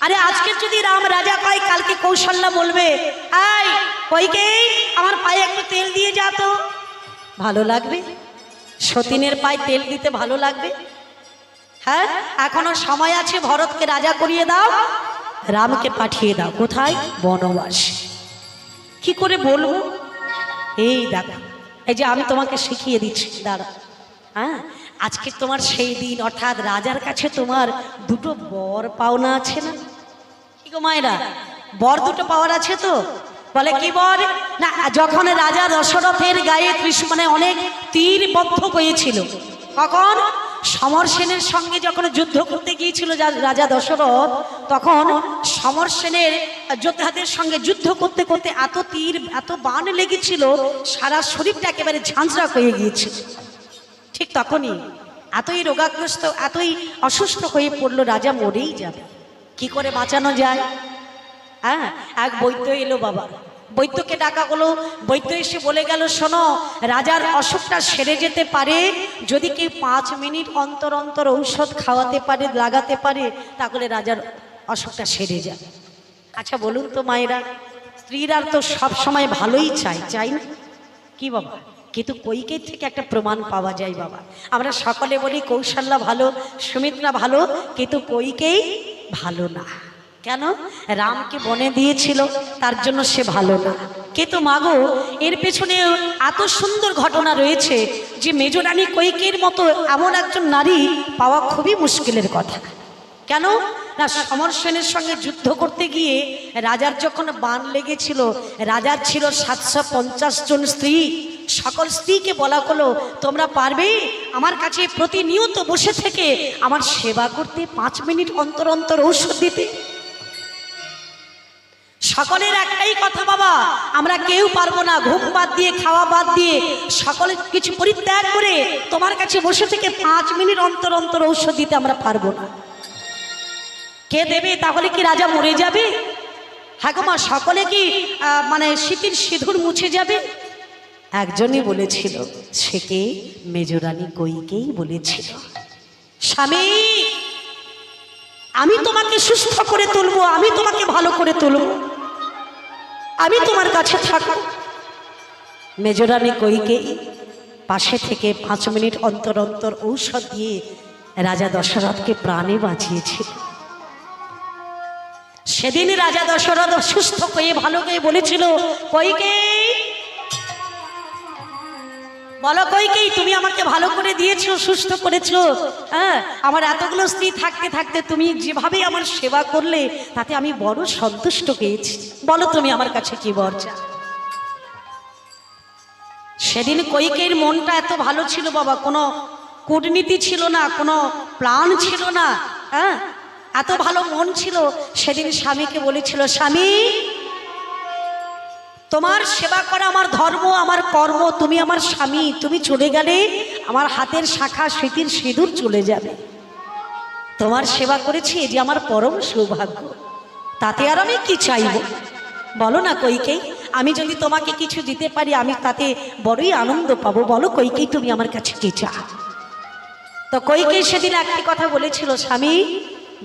আরে আজকে যদি রাম রাজা কয়, কালকে কৌশল্যা বলবে, এই কইকেয়ী আমার পায়ে একটু তেল দিয়ে যা তো, ভালো লাগবে? সতীনের পায়ে তেল দিতে ভালো লাগবে? হ্যাঁ, এখনো সময় আছে, ভরতকে রাজা করিয়ে দাও, রামকে পাঠিয়ে দাও। কোথায়? বনবাস। কি করে বলবো? এই দেখো, এই যে আমি তোমাকে শিখিয়ে দিচ্ছি, দাঁড়া। হ্যাঁ, আজকে তোমার সেই দিন, অর্থাৎ রাজার কাছে তোমার দুটো বর পাওনা আছে না? কি গো মায়েরা, বর দুটো পাওয়ার আছে তো? বলে কি বর? না, যখন রাজা দশরথের গায়ে মানে অনেক তীর বদ্ধ হয়েছিল, কখন? সমর সেনের সঙ্গে যখন যুদ্ধ করতে গিয়েছিল রাজা দশরথ, তখন সমর সেনের যোদ্ধাদের সঙ্গে যুদ্ধ করতে করতে এত তীর, এত বাণ লেগেছিল, সারা শরীরটা একেবারে ঝাঁঝরা হয়ে গিয়েছিল। ঠিক তখনই এতই রোগাগ্রস্ত, এতই অসুস্থ হয়ে পড়লো, রাজা মরেই যাবে। কি করে বাঁচানো যায়? হ্যাঁ, এক বৈদ্য এলো বাবা, বৈদ্যকে ডাকা হলো। বৈদ্য এসে বলে গেল, শোনো, রাজার অসুখটা সেরে যেতে পারে যদি কেউ 5 মিনিট অন্তর অন্তর ঔষধ খাওয়াতে পারে, লাগাতে পারে, তাহলে রাজার অসুখটা সেরে যাবে। আচ্ছা বলুন তো মায়েরা, স্ত্রীরা তো সব সময় ভালোই চাই না? কি বাবা, কিন্তু কইকেয়ী থেকে একটা প্রমাণ পাওয়া যায় বাবা। আমরা সকলে বলি কৌশল্যা ভালো, সুমিত্রা ভালো, কিন্তু কইকেয়ী ভালো না। কেন? রামকে বনে দিয়েছিল, তার জন্য সে ভালো না। কিন্তু মাগো, এর পেছনে এত সুন্দর ঘটনা রয়েছে যে মেজরানী কইকেয়ীর মতো এমন একজন নারী পাওয়া খুবই মুশকিলের কথা। কেন না, সমর সেনের সঙ্গে যুদ্ধ করতে গিয়ে রাজার যখন বান লেগেছিল, রাজার ছিল 750 জন স্ত্রী। সকল স্ত্রীকে বলা হলো তোমরা পারবে আমার কাছে প্রতিনিয়ত বসে থেকে আমার সেবা করতে, 5 মিনিট অন্তর অন্তর ঔষধ দিতে। সকলের একটাই কথা, বাবা আমরা কেউ পারবো না, ঘুম বাদ দিয়ে খাওয়া বাদ দিয়ে সকলের কিছু পরিত্যাগ করে তোমার কাছে বসে থেকে 5 মিনিট অন্তর অন্তর ঔষধ দিতে আমরা পারবো না। কে দেবে? তাহলে কি রাজা মরে যাবে? হ্যাঁ গো মা, সকলে কি মানে স্মৃতির সিঁদুর মুছে যাবে? একজনই বলেছিল, সে কে? মেজরানী কইকেই বলেছিল, স্বামী আমি তোমাকে সুস্থ করে তুলবো, আমি তোমাকে ভালো করে তুলবো, আমি তোমার কাছে থাকবো। মেজরানী কইকেই পাশে থেকে 5 মিনিট অন্তর অন্তর ঔষধ দিয়ে রাজা দশরথকে প্রাণে বাঁচিয়েছিল। সেদিন রাজা দশরথ সুস্থ হয়ে ভালো হয়ে বলেছিল, কইকেই বলো, কইকেই তুমি আমাকে ভালো করে দিয়েছো, সুস্থ করেছো। হ্যাঁ, আমার এতগুলো স্ত্রী থাকতে থাকতে তুমি যেভাবে আমার সেবা করলে তাতে আমি বড় সন্তুষ্ট পেয়েছি। বলো তুমি আমার কাছে কি বর চাও? সেদিন কইকেয়ীর মনটা এত ভালো ছিল বাবা, কোনো কূটনীতি ছিল না, কোনো প্ল্যান ছিল না। হ্যাঁ, এত ভালো মন ছিল। সেদিন স্বামীকে বলেছিল, স্বামী তোমার সেবা করা আমার ধর্ম, আমার কর্ম, তুমি আমার স্বামী, তুমি চলে গেলে আমার হাতের শাখা স্মৃতির সিঁদুর চলে যাবে। তোমার সেবা করেছি, এই যে আমার পরম সৌভাগ্য, তাতে আর আমি কি চাইব? বলো না কইকেয়ী, আমি যদি তোমাকে কিছু দিতে পারি আমি তাতে বড়ই আনন্দ পাবো। বলো কইকেয়ী তুমি আমার কাছে কি চাও? তো কইকেয়ী সেদিন একটি কথা বলেছিল, স্বামী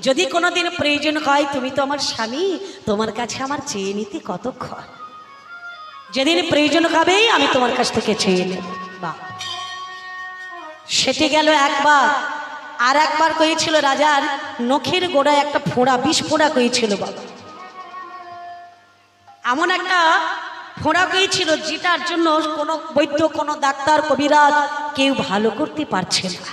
যদি কোনোদিন প্রয়োজন হয়, তুমি তো আমার স্বামী, তোমার কাছে আমার চেয়ে নিতে কতক্ষণ, যেদিন প্রয়োজন হবে আমি তোমার কাছ থেকে চেয়ে নেব। বাহ, সেটি গেল একবার। আর একবার কয়েছিল রাজার নখের গোড়ায় একটা ফোঁড়া, 20 ফোঁড়া কয়েছিল বাবা। এমন একটা ফোঁড়া কয়েছিল যেটার জন্য কোনো বৈদ্য, কোনো ডাক্তার, কবিরাজ কেউ ভালো করতে পারছে না।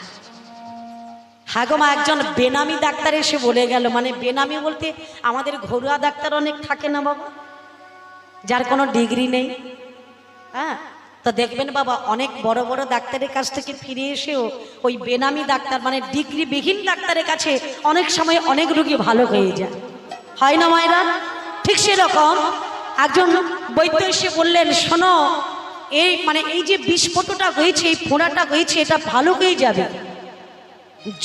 হ্যাঁ গো মা, একজন বেনামি ডাক্তার এসে বলে গেল, মানে বেনামি বলতে আমাদের ঘরোয়া ডাক্তার অনেক থাকে না বাবা, যার কোনো ডিগ্রি নেই। হ্যাঁ, তো দেখবেন বাবা অনেক বড় বড় ডাক্তারের কাছ থেকে ফিরে এসেও ওই বেনামি ডাক্তার মানে ডিগ্রিবিহীন ডাক্তারের কাছে অনেক সময় অনেক রোগী ভালো হয়ে যায়, হয় না মায়েরা? ঠিক সেরকম একজন বৈদ্য এসে বললেন, শোনো এই মানে এই যে বিস্ফোটটা হয়েছে, এই ফোঁড়াটা হয়েছে, এটা ভালো হয়ে যাবে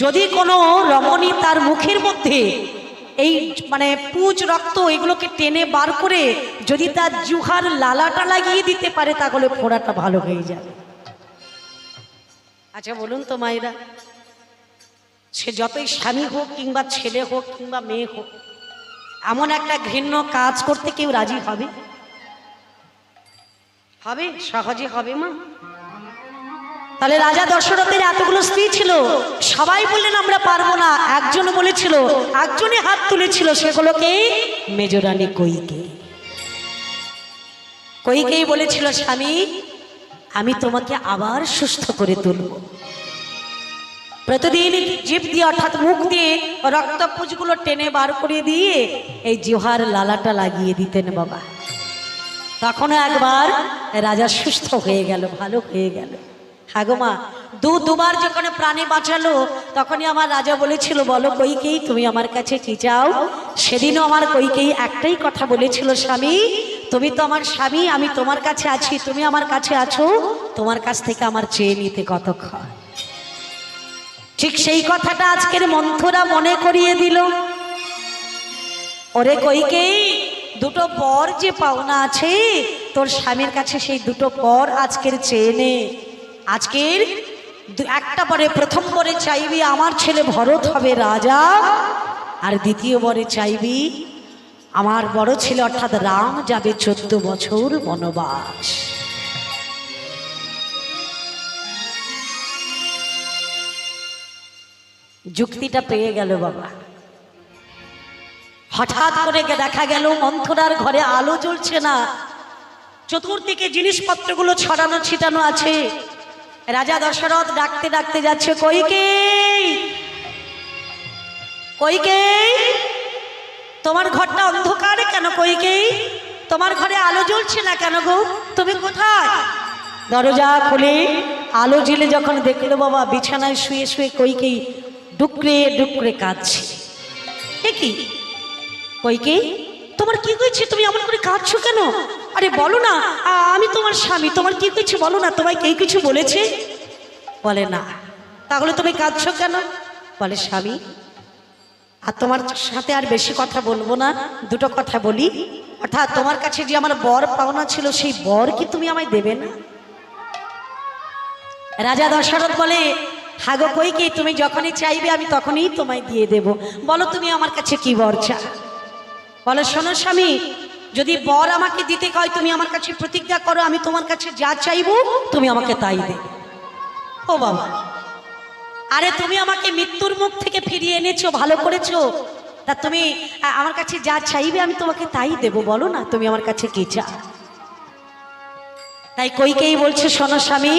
যদি কোনো রমণী তার মুখের মধ্যে এই মানে পুজ রক্ত এগুলোকে টেনে বার করে যদি তার জুহার লালাটা লাগিয়ে দিতে পারে, তাহলে ফোঁড়াটা ভালো হয়ে যাবে। আচ্ছা বলুন তো মায়েরা, সে যতই স্বামী হোক কিংবা ছেলে হোক কিংবা মেয়ে হোক, এমন একটা ঘৃণ্য কাজ করতে কেউ রাজি হবে? হবে? সহজে হবে মা? তাহলে রাজা দশরথের এতগুলো স্ত্রী ছিল, সবাই বললেন আমরা পারবো না। একজন বলেছিল, একজনই হাত তুলেছিল, সেগুলোকে মেজরানী কইকেয়ী। কইকেয়ী বলেছিল, স্বামী আমি তোমাকে আবার সুস্থ করে তুলব। প্রতিদিন জিভ দিয়ে অর্থাৎ মুখ দিয়ে রক্তপুঁজগুলো টেনে বার করে দিয়ে এই জিহ্বার লালাটা লাগিয়ে দিতেন বাবা। তখনও একবার রাজা সুস্থ হয়ে গেল, ভালো হয়ে গেল। হ্যাঁ গো মা, দুবার যখন প্রাণে বাঁচালো তখনই আমার রাজা বলেছিল, বলো কইকেয়ী তুমি আমার কাছে কি চাও? সেদিনও আমার কইকেয়ী একটাই কথা বলেছিল, স্বামী তুমি তো আমার স্বামী, আমি তোমার কাছে আছি, তুমি আমার কাছে আছো, তোমার কাছ থেকে আমার চেয়ে নিতে কতক্ষণ। ঠিক সেই কথাটা আজকের মন্থরা মনে করিয়ে দিল। ওরে কইকেয়ী, দুটো বর যে পাওনা আছে তোর স্বামীর কাছে, সেই দুটো বর আজকের চেয়ে নে। আজকের একটা পরে প্রথম বরে চাইবি আমার ছেলে ভরত হবে রাজা, আর দ্বিতীয় বরে চাইবি আমার বড় ছেলে অর্থাৎ রাম যাবে 14 বছর বনবাস। যুক্তিটা পেয়ে গেল বাবা। হঠাৎ করে দেখা গেল মন্থরার ঘরে আলো জ্বলছে না, চতুর্দিকে জিনিসপত্রগুলো ছড়ানো ছিটানো আছে। রাজা দশরথ ডাকতে ডাকতে যাচ্ছে, কইকেয়ী কইকেই, তোমার ঘরটা অন্ধকারে কেন? কইকেই, তোমার ঘরে আলো জ্বলছে না কেন গো? তুমি কোথায়? দরজা খুলে আলো জ্বলে যখন দেখলো বাবা বিছানায় শুয়ে শুয়ে কইকেই ডুকরে ডুকরে কাঁদছে। এ কি কইকেই, তোমার কি হয়েছে? তুমি এমন করে কাঁদছো কেন? আরে বলো না, আমি তোমার স্বামী, তোমার কি হয়েছে বলো না। তোমায় কে কিছু বলেছে? বলে না। তাহলে তুমি কাঁদছো কেন? বলে স্বামী, আর তোমার সাথে আর বেশি কথা বলবো না, দুটো কথা বলি। অর্থাৎ তোমার কাছে যে আমার বর পাওনা ছিল সেই বর কি তুমি আমায় দেবে না? রাজা দশরথ বলে, হাগো কইকে, তুমি যখনই চাইবে আমি তখনই তোমায় দিয়ে দেব। বলো তুমি আমার কাছে কি বর চাও? বলে শোনো স্বামী, যদি বর আমাকে দিতে কয় তুমি আমার কাছে প্রতিজ্ঞা করো, আমি তোমার কাছে যা চাইবো তুমি আমাকে তাই দেবে। ও বাবা, আরে তুমি আমাকে মৃত্যুর মুখ থেকে ফিরিয়ে এনেছো, ভালো করেছো, তা তুমি আমার কাছে যা চাইবে আমি তোমাকে তাই দেব। বলো না তুমি আমার কাছে কি চাও? তাই কইকেই বলছে, শোনো স্বামী,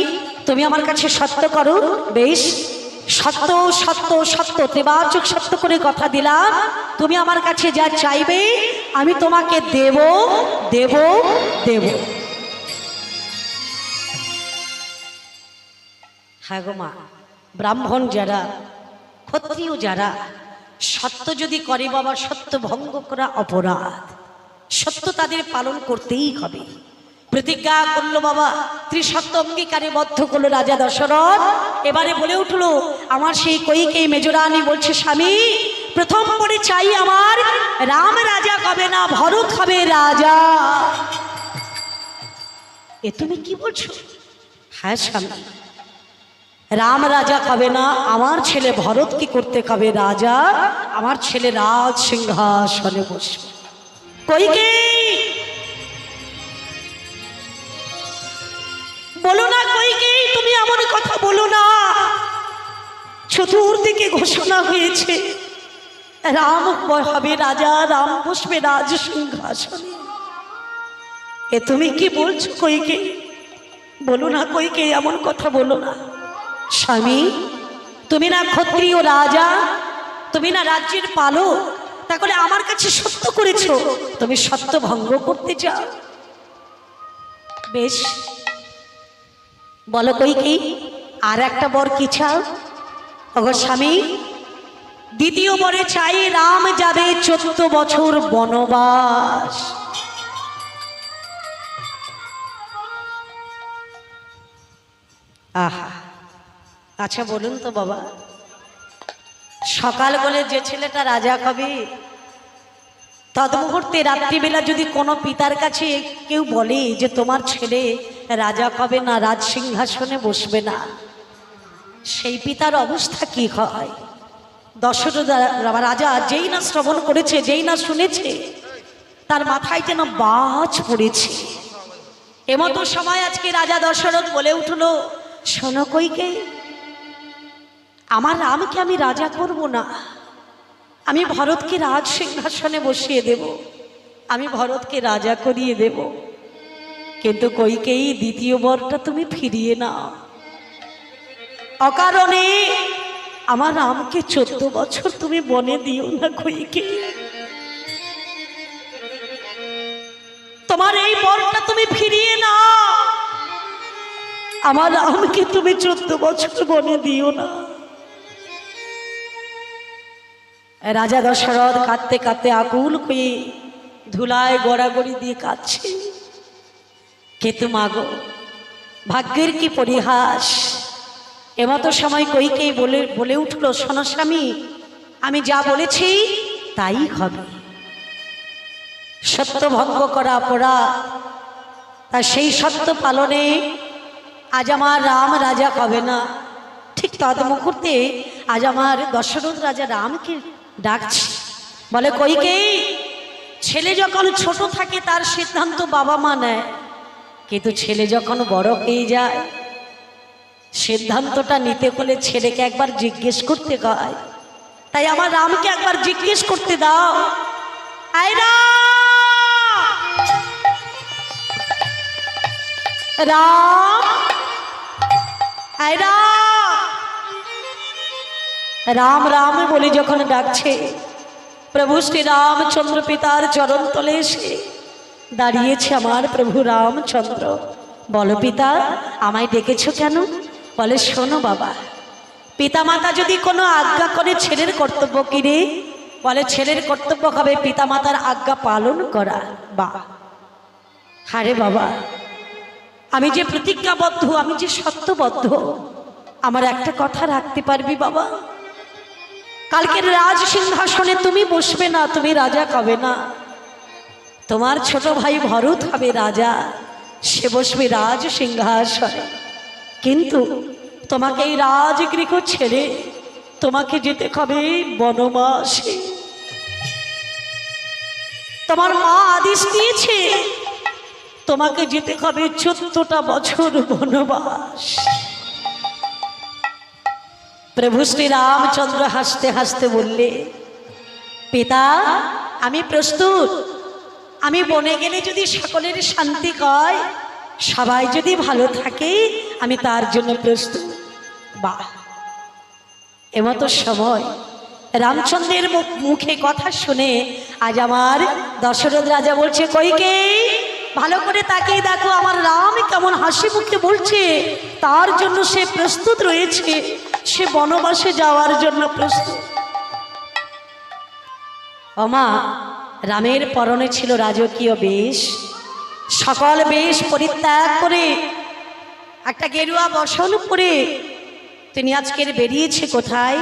তুমি আমার কাছে সত্য করো। বেশ, সত্য সত্য সত্য, ত্রিবাচক সত্য করে কথা দিলাম, তুমি আমার কাছে যা চাইবে আমি তোমাকে দেব দেব দেব। হ্যাঁ গো মা, ব্রাহ্মণ যারা, ক্ষত্রিয় যারা সত্য যদি করে বাবা, সত্য ভঙ্গ করা অপরাধ, সত্য তাদের পালন করতেই হবে। প্রতিজ্ঞা করলো বাবা, ত্রিসত্য অঙ্গীকারে বদ্ধ করলো রাজা দশরথ। এবারে বলে উঠলো আমার সেই কইকেই মেজরানী বলছে, স্বামী প্রথম পরে চাই আমার রাম রাজা হবে না, ভরত হবে রাজা। এ তুমি কি বলছো? হ্যাঁ স্বামী, রাম রাজা হবে না, আমার ছেলে ভরত কি করতে হবে রাজা, আমার ছেলে রাজ সিংহাসনে বসবে। কইকেই বলো না, কইকেই তুমি এমন কথা বলো না। চতুর্দিকে ঘোষণা হয়েছে রাম হবে রাজা, রাম বসবে রাজ সিংহাসনে। এ তুমি কি বলছো কইকেই? বলো না কইকেই, এমন কথা বলো না। স্বামী, তুমি না ক্ষত্রিয় রাজা, তুমি না রাজ্যের পালক, তাহলে আমার কাছে সত্য করেছো, তুমি সত্য ভঙ্গ করতে চাও? বেশ, বলো কইকেই আর একটা বর কি চাও? ওগো স্বামী, দ্বিতীয় বরে চাই রাম যাবে 14 বছর বনবাস। আহা, আচ্ছা বলুন তো বাবা, সকাল বলে যে ছেলেটা রাজা হবে, তদমুহূর্তে রাত্রিবেলা যদি কোনো পিতার কাছে কেউ বলে যে তোমার ছেলে রাজা হবে না, রাজ সিংহাসনে বসবে না, সেই পিতার অবস্থা কি হয়? দশরথ রাজা যেই না শ্রবণ করেছে, যেই না শুনেছে, তার মাথায় যেন বাজ পড়েছে। এমতো সময় আজকে রাজা দশরথ বলে উঠলো, শোনো কইকেই, আমার রামকে আমি রাজা করব না, আমি ভরতকে রাজ সিংহাসনে বসিয়ে দেব, আমি ভরতকে রাজা করিয়ে দেব। কিন্তু কইকেই দ্বিতীয় বরটা তুমি ফিরিয়ে নাও, অকারণে আমার রামকে 14 বছর তুমি বনে দিও না কইকেই। তোমার এই বরটা তুমি ফিরিয়ে নাও, আমার রামকে তুমি 14 বছর বনে দিও না। রাজা দশরথ কাঁদতে কাঁদতে আকুল হয়ে ধুলায় গড়াগড়ি দিয়ে কাঁদছে। কিন্তু মাগো, ভাগ্যের কি পরিহাস। এমতো সময় কইকেই বলে উঠলো, শোনো স্বামী, আমি যা বলেছি তাই হবে। সত্য ভঙ্গ করা অপরাধ, তা সেই সত্য পালনে আজ আমার রাম রাজা হবে না। ঠিক তদ মুহূর্তে আজ আমার দশরথ রাজা রামকে ডাকছে, বলে কইকেই, ছেলে যখন ছোট থাকে তার সিদ্ধান্ত বাবা মা নেয়, কিন্তু ছেলে যখন বড় হয়ে যায় সিদ্ধান্তটা নিতে হলে ছেলেকে একবার জিজ্ঞেস করতে হয়। তাই আমার রামকে একবার জিজ্ঞেস করতে দাও। রাম, রাম রাম বলে যখন ডাকছে, প্রভু শ্রী রামচন্দ্র পিতার চরণ তলে এসে দাঁড়িয়েছে আমার প্রভু রামচন্দ্র। বলো পিতা, আমায় ডেকেছ কেন? বলে শোনো বাবা, পিতামাতা যদি কোনো আজ্ঞা করে ছেলের কর্তব্য কি রে? বলে ছেলের কর্তব্য হবে পিতামাতার আজ্ঞা পালন করা। বা হারে বাবা, আমি যে প্রতিজ্ঞাবদ্ধ, আমি যে সত্যবদ্ধ, আমার একটা কথা রাখতে পারবি বাবা? কালকের রাজ সিংহাসনে তুমি বসবে না, তুমি রাজা হবে না, তোমার ছোট ভাই ভরত হবে রাজা, সে বসবে রাজ সিংহাসনে। কিন্তু তোমাকে এই রাজগৃহ ছেড়ে তোমাকে যেতে হবে বনবাসে। তোমার মা আদেশ দিয়েছে তোমাকে যেতে হবে 14টা বছর বনবাস। প্রভু শ্রী রামচন্দ্র হাসতে হাসতে বললে, পিতা আমি প্রস্তুত। আমি বনে গেলে যদি সকলের শান্তি হয়, সবাই যদি ভালো থাকে, আমি তার জন্য প্রস্তুত। বাহ, এমতো সময় রামচন্দ্রের মুখে কথা শুনে আজ আমার দশরথ রাজা বলছে, কইকেয়ী ভালো করে তাকিয়ে দেখো, আমার রাম কেমন হাসি মুখে বলছে, তার জন্য সে প্রস্তুত রয়েছে, সে বনবাসে যাওয়ার জন্য প্রস্তুত। ওমা, রামের পরনে ছিল রাজকীয় বেশ। সকল বেশ পরিত্যাগ করে একটা গেরুয়া বসন পরে তিনি আজকের বেরিয়েছে কোথায়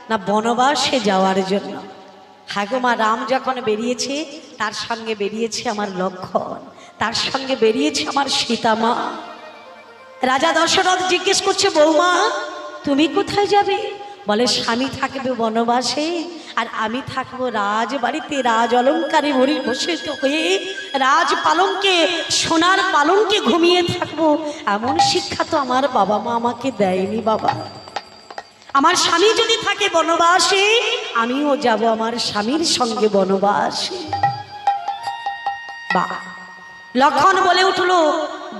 না? বনবাসে যাওয়ার জন্য। হাগমা রাম যখন বেরিয়েছে, তার সঙ্গে বেরিয়েছে আমার লক্ষণ, তার সঙ্গে বেরিয়েছে আমার সীতামা। রাজা দশরথ জিজ্ঞেস করছে, বৌমা তুমি কোথায় যাবে? বলে স্বামী থাকবে বনবাসে, আর আমি থাকবো রাজবাড়িতে রাজ অলঙ্কারে ভূষিত হয়ে রাজ পালঙ্কে, সোনার পালঙ্কে ঘুমিয়ে থাকবো। এমন শিক্ষা তো আমার বাবা মা আমাকে দেয়নি বাবা। আমার স্বামী যদি থাকে বনবাসে, আমিও যাব আমার স্বামীর সঙ্গে বনবাসে। বা লক্ষণ বলে উঠলো,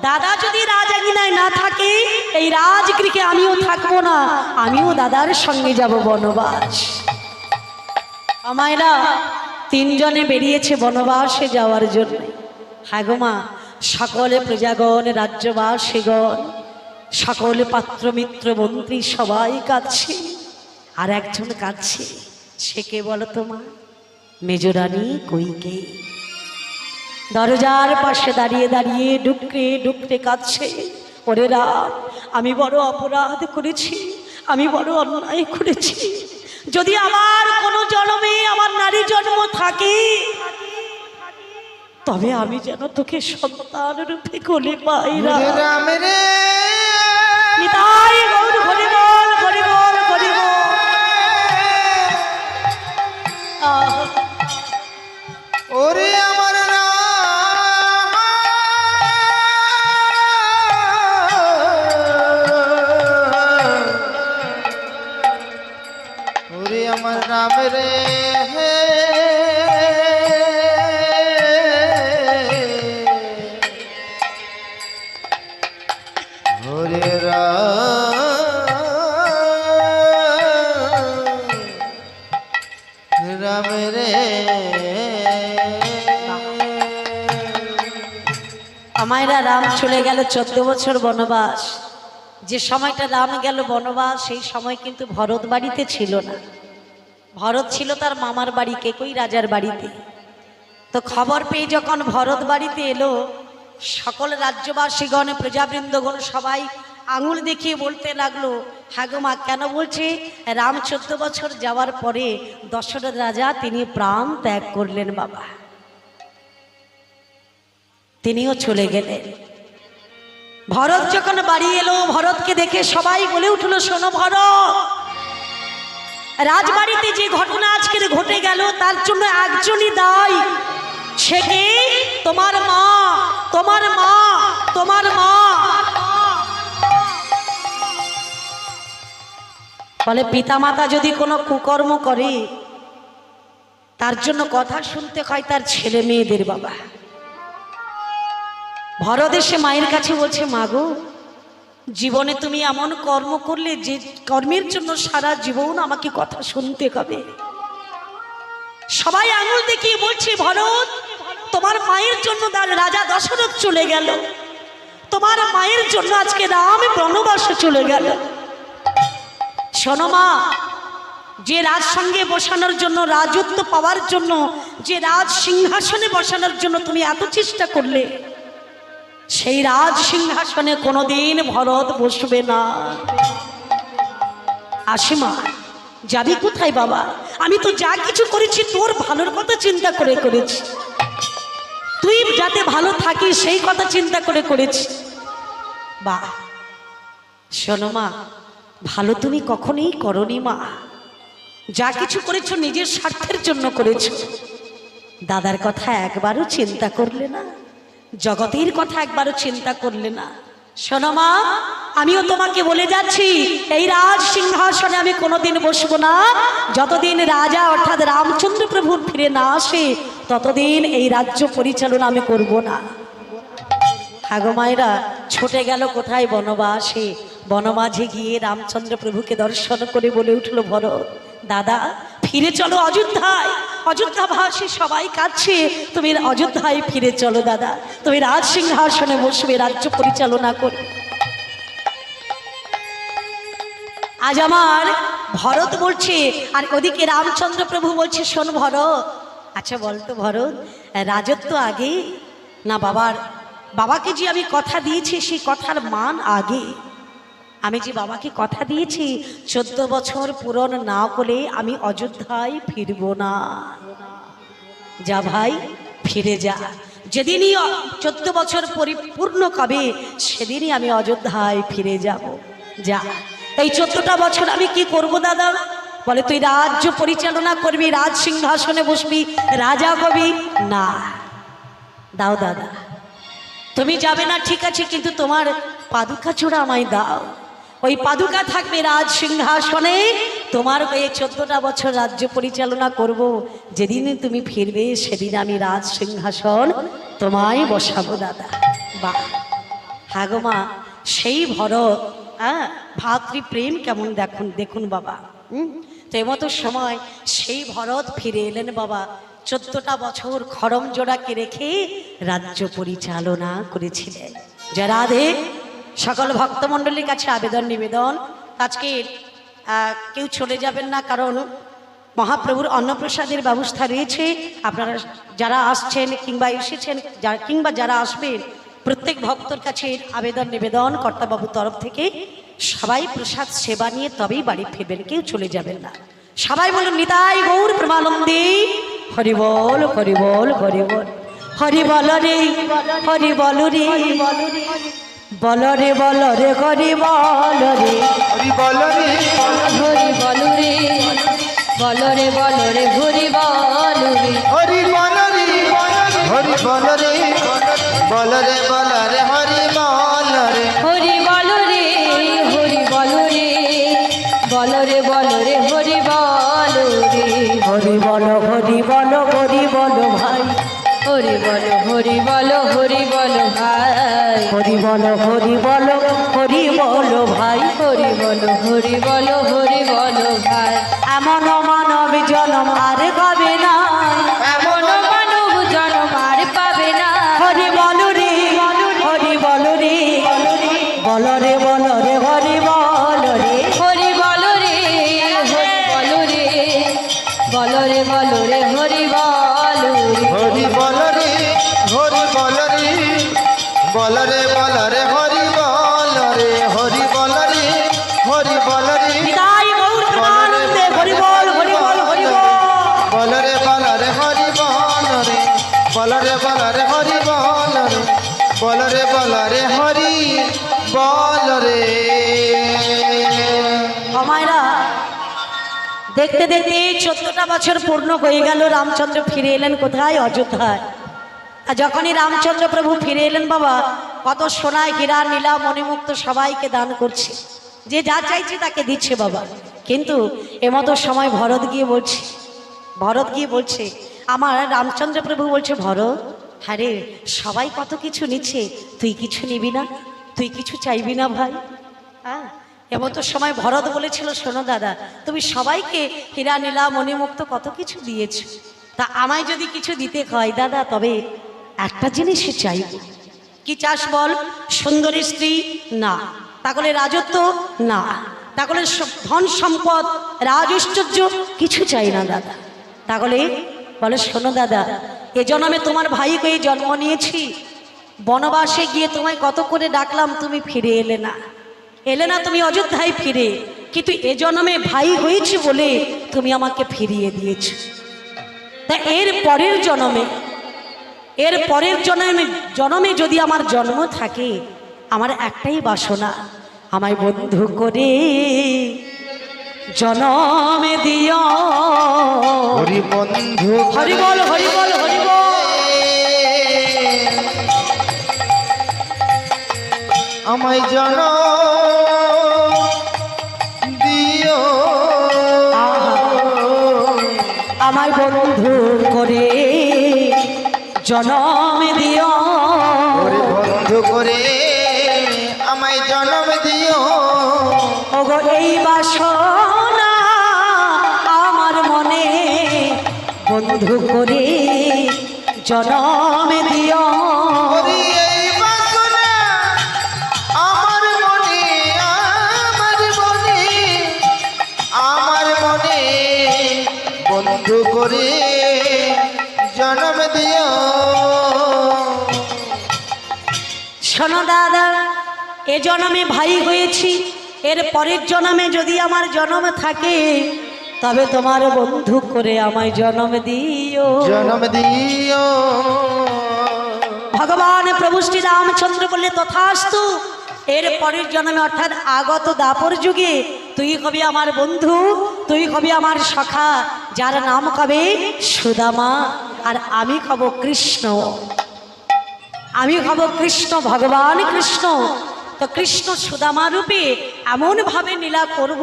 দাদা যদি রাজাগিনায় না থাকে, এই রাজগৃহে আমিও থাকবো না, আমিও দাদার সঙ্গে যাব বনবাস। আমায়রা তিনজনে বেরিয়েছে বনবাসে যাওয়ার জন্য। হাগমা সকলে প্রজাগণ, রাজ্যবাসীগণ, সকলে পাত্র মিত্র মন্ত্রী সবাই কাঁদছে, আর একজন কাঁদছে। সে কে বলো তোমা? মেজরানী কইকেয়ী। দরজার পাশে দাঁড়িয়ে দাঁড়িয়ে ডুকরে ডুকরে কাঁদছে। ওরে রাম, আমি বড় অপরাধ করেছি, আমি বড় অন্যায় করেছি। যদি আমার কোনো জন্মে আমার নারী জন্ম থাকে, তবে আমি যেন তোকে সন্তান রূপে কোলে পাই। রাম রে নিতাই গৌর হরি বল, হরি বল, হরি বল। ওরে আমার রাম, ওরে আমার রাম রে, ওরে রাম রে। আমায়রা রাম চলে গেল 14 বছর বনবাস। যে সময়টা রাম গেল বনবাস, সেই সময় কিন্তু ভরত বাড়িতে ছিল না। ভরত ছিল তার মামার বাড়ি, কেকই রাজার বাড়িতে। তো খবর পেয়ে যখন ভরত বাড়িতে এলো, সকল রাজ্যবাসীগণ, প্রজাবৃন্দগণ সবাই আঙুল দেখিয়ে বলতে লাগলো, হাগমা কেন বলছে? রাম 14 বছর যাওয়ার পরে দশরথ রাজা তিনি প্রাণ ত্যাগ করলেন বাবা, তিনিও চলে গেলেন। ভরত যখন বাড়ি এলো, ভরতকে দেখে সবাই বলে উঠলো, শোনো ভরত, রাজবাড়িতে যে ঘটনা আজকের ঘটে গেল, তার জন্য একজনই দায়ী। সে কে? তোমার মা, তোমার মা, তোমার মা। বলে পিতামাতা যদি কোনো কুকর্ম করে, তার জন্য কথা শুনতে হয় তার ছেলে মেয়েদের বাবা। ভরত এসে মায়ের কাছে বলছে, মা গো, জীবনে তুমি এমন কর্ম করলে যে কর্মের জন্য সারা জীবন আমাকে কথা শুনতে হবে। সবাই আঙুল দেখিয়ে বলছে, ভরত তোমার মায়ের জন্য রাজা দশরথ চলে গেল, তোমার মায়ের জন্য আজকে রাম বনবাসে চলে গেল। শোনো মা, যে রাজ সঙ্গে বসানোর জন্য, রাজত্ব পাওয়ার জন্য, যে রাজ সিংহাসনে বসানোর জন্য তুমি এত চেষ্টা করলে, সেই রাজ সিংহাসনে কোনোদিন ভরত বসবে না। আসিমা, যাবি কোথায় বাবা? আমি তো যা কিছু করেছি তোর ভালোর কথা চিন্তা করে করেছি, তুই যাতে ভালো থাকিস সেই কথা চিন্তা করে করেছি। বাহ, শোনো মা, ভালো তুমি কখনোই করনি মা। যা কিছু করেছো নিজের স্বার্থের জন্য করেছো। দাদার কথা একবারও চিন্তা করলে না, জগতের কথা একবারও চিন্তা করলে না। শোনো মা, আমিও তোমাকে বলে যাচ্ছি, এই রাজ সিংহাসনে আমি কোনোদিন বসবো না। যতদিন রাজা অর্থাৎ রামচন্দ্র প্রভু ফিরে না আসে, ততদিন এই রাজ্য পরিচালনা আমি করব না। হাগো মায়েরা, ছুটে গেল কোথায়? বনবাসে। বনমাঝে গিয়ে রামচন্দ্র প্রভুকে দর্শন করে বলে উঠল, ভরত দাদা ফিরে চলো অযোধ্যায়। অযোধ্যাবাসী সবাই কাঁদছে, তুমি অযোধ্যায় ফিরে চলো দাদা, তুমি রাজ সিংহাসনে বসবে, রাজ্য পরিচালনা করবে। আজ আমার ভরত বলছে, আর ওদিকে রামচন্দ্র প্রভু বলছে, শোন ভরত, আচ্ছা বলতো ভরত, রাজত্ব আগে না বাবাকে যে আমি কথা দিয়েছি সেই কথার মান আগে? আমি যে বাবাকে কথা দিয়েছি 14 বছর পূরণ না হলে আমি অযোধ্যায় ফিরব না। যা ভাই, ফিরে যা। যেদিনই 14 বছর পরিপূর্ণ হবে সেদিনই আমি অযোধ্যায় ফিরে যাব। যা, এই 14টা বছর আমি কি করব দাদা? বলে তুই রাজ্য পরিচালনা করবি, রাজ সিংহাসনে বসবি, রাজা হবি না। দাও দাদা, তুমি যাবে না ঠিক আছে, কিন্তু তোমার পাদুকা চূড়া আমায় দাও। ওই পাদুকা থাকবে রাজ সিংহাসনে, তোমার এই 14টা বছর রাজ্য পরিচালনা করব। যেদিন তুমি ফিরবে সেদিন আমি রাজ সিংহাসন তোমায় বসাবো দাদা। বাহ, হাগো মা, সেই ভরত, ভাতৃপ্রেম কেমন দেখুন বাবা। তো এমতো সময় সেই ভরত ফিরে এলেন বাবা। 14টা বছর খড়ম জোড়াকে রেখে রাজ্য পরিচালনা করেছিলেন। জয় রাধে। সকল ভক্তমণ্ডলীর কাছে আবেদন নিবেদন, আজকে কেউ চলে যাবেন না, কারণ মহাপ্রভুর অন্নপ্রসাদের ব্যবস্থা রয়েছে। আপনারা যারা আসছেন কিংবা এসেছেন কিংবা যারা আসবেন, প্রত্যেক ভক্তর কাছে আবেদন নিবেদন কর্তাবাবুর তরফ থেকে, সবাই প্রসাদ সেবা নিয়ে তবেই বাড়ি ফিরবেন, কেউ চলে যাবেন না। সবাই বলুন নিতাই গৌর প্রেমানন্দে হরি বল, হরি বল, হরি বল, হরি বল রে, হরি বল রে, বল রে, বল রে, হরি বল রে, হরি বল রে, হরি বল রে, বল রে, বল রে, হরি বল রে, হরি বল রে, হরি বল রে, বল রে, বল রে, হরি বল রে, হরি বল রে, হরি বল রে, বল রে, বল রে, হরি বল রে, হরি বল, হরি বল, হরি বল ভাই, হরি বল, হরি বল, হরি বল ভাই, হরি বল, হরি বল, হরি বল ভাই, হরি বল, হরি বল, হরি বল ভাই। এমন মানব জন্ম আর পাবে না, এমন মানব জন্ম আর পাবে না। হরি বল রে, হরি বল রে, বল রে, বল রে, হরি বল রে, হরি বল রে, হরি বল রে, বল রে, বল রে, হরি বল রে, হরি বল রে, হরি বল রে, বল রে, বল রে, হরি বল রে, হরি বল রে, হরি বল রে, নিতাই গৌর প্রেমানন্দে হরি বল, হরি বল, হরি বল। বল রে, বল রে, হরি বল রে, বল রে, বল রে, হরি বল রে, বল রে, বল রে, হরি বল রে। আমায়রা দেখতে দেখতে 14টা বছর পূর্ণ হয়ে গেল। রামচন্দ্র ফিরে এলেন কোথায়? অযোধ্যায়। আর যখনই রামচন্দ্র প্রভু ফিরে এলেন বাবা, কত সোনা হীরা নীলা মণিমুক্ত সবাইকে দান করছে, যে যা চাইছে তাকে দিচ্ছে বাবা। কিন্তু এমতো সময় ভরত গিয়ে বলছে আমার রামচন্দ্র প্রভু বলছে, ভরত হ্যাঁ রে, সবাই কত কিছু নিচ্ছে, তুই কিছু নিবি না? তুই কিছু চাইবি না ভাই? হ্যাঁ, এমতো সময় ভরত বলেছিল, শোনো দাদা, তুমি সবাইকে হীরা নীলা মণিমুক্ত কত কিছু দিয়েছো, তা আমায় যদি কিছু দিতে হয় দাদা, তবে একটা জিনিসই চাইব। কি চাস বল? সুন্দরী স্ত্রী না, তাহলে রাজত্ব না, তাহলে ধন সম্পদ রাজ ঐশ্বর্য কিছু চাই না দাদা। তাহলে বলে, শোনো দাদা, এ জন্মে তোমার ভাই হয়ে জন্ম নিয়েছি, বনবাসে গিয়ে তোমায় কত করে ডাকলাম, তুমি ফিরে এলে না, তুমি অযোধ্যায় ফিরে, কিন্তু এ জন্মে ভাই হয়েছি বলে তুমি আমাকে ফিরিয়ে দিয়েছো। তা এর পরের জন্মে যদি আমার জন্ম থাকে, আমার একটাই বাসনা, আমায় বন্ধু করে জনমে দিও। হরি বন্ধু হরি বল, হরি বল, হরি বল। আমায় জন দিও, আমায় বন্ধু করে জনমে দিও। হরি বন্ধু করে আমায় জন্ম দিও। ওগো এই বাসনা আমার মনে, বন্ধু করে জনমে দিও। হরি এই বাসনা আমার মনে, আমার মনে বন্ধু করে জন্ম দিও। শোনো দাদা, এ জন্মে ভাই হয়েছি, এর পরের জন্মে যদি আমার জন্ম থাকে, তবে তোমার বন্ধু করে আমায় জন্ম দিও। জন্ম দিও। ভগবান প্রভু শ্রী রামচন্দ্র বললে, তথাস্তু। এর পরের জন্মে অর্থাৎ আগত দাপর যুগে তুই হবি আমার বন্ধু, তুই হবি আমার সখা, যার নাম হবে সুদামা, আর আমি হব কৃষ্ণ। আমি হব কৃষ্ণ, ভগবান কৃষ্ণ। তো কৃষ্ণ সুদামা রূপে এমনভাবে লীলা করব,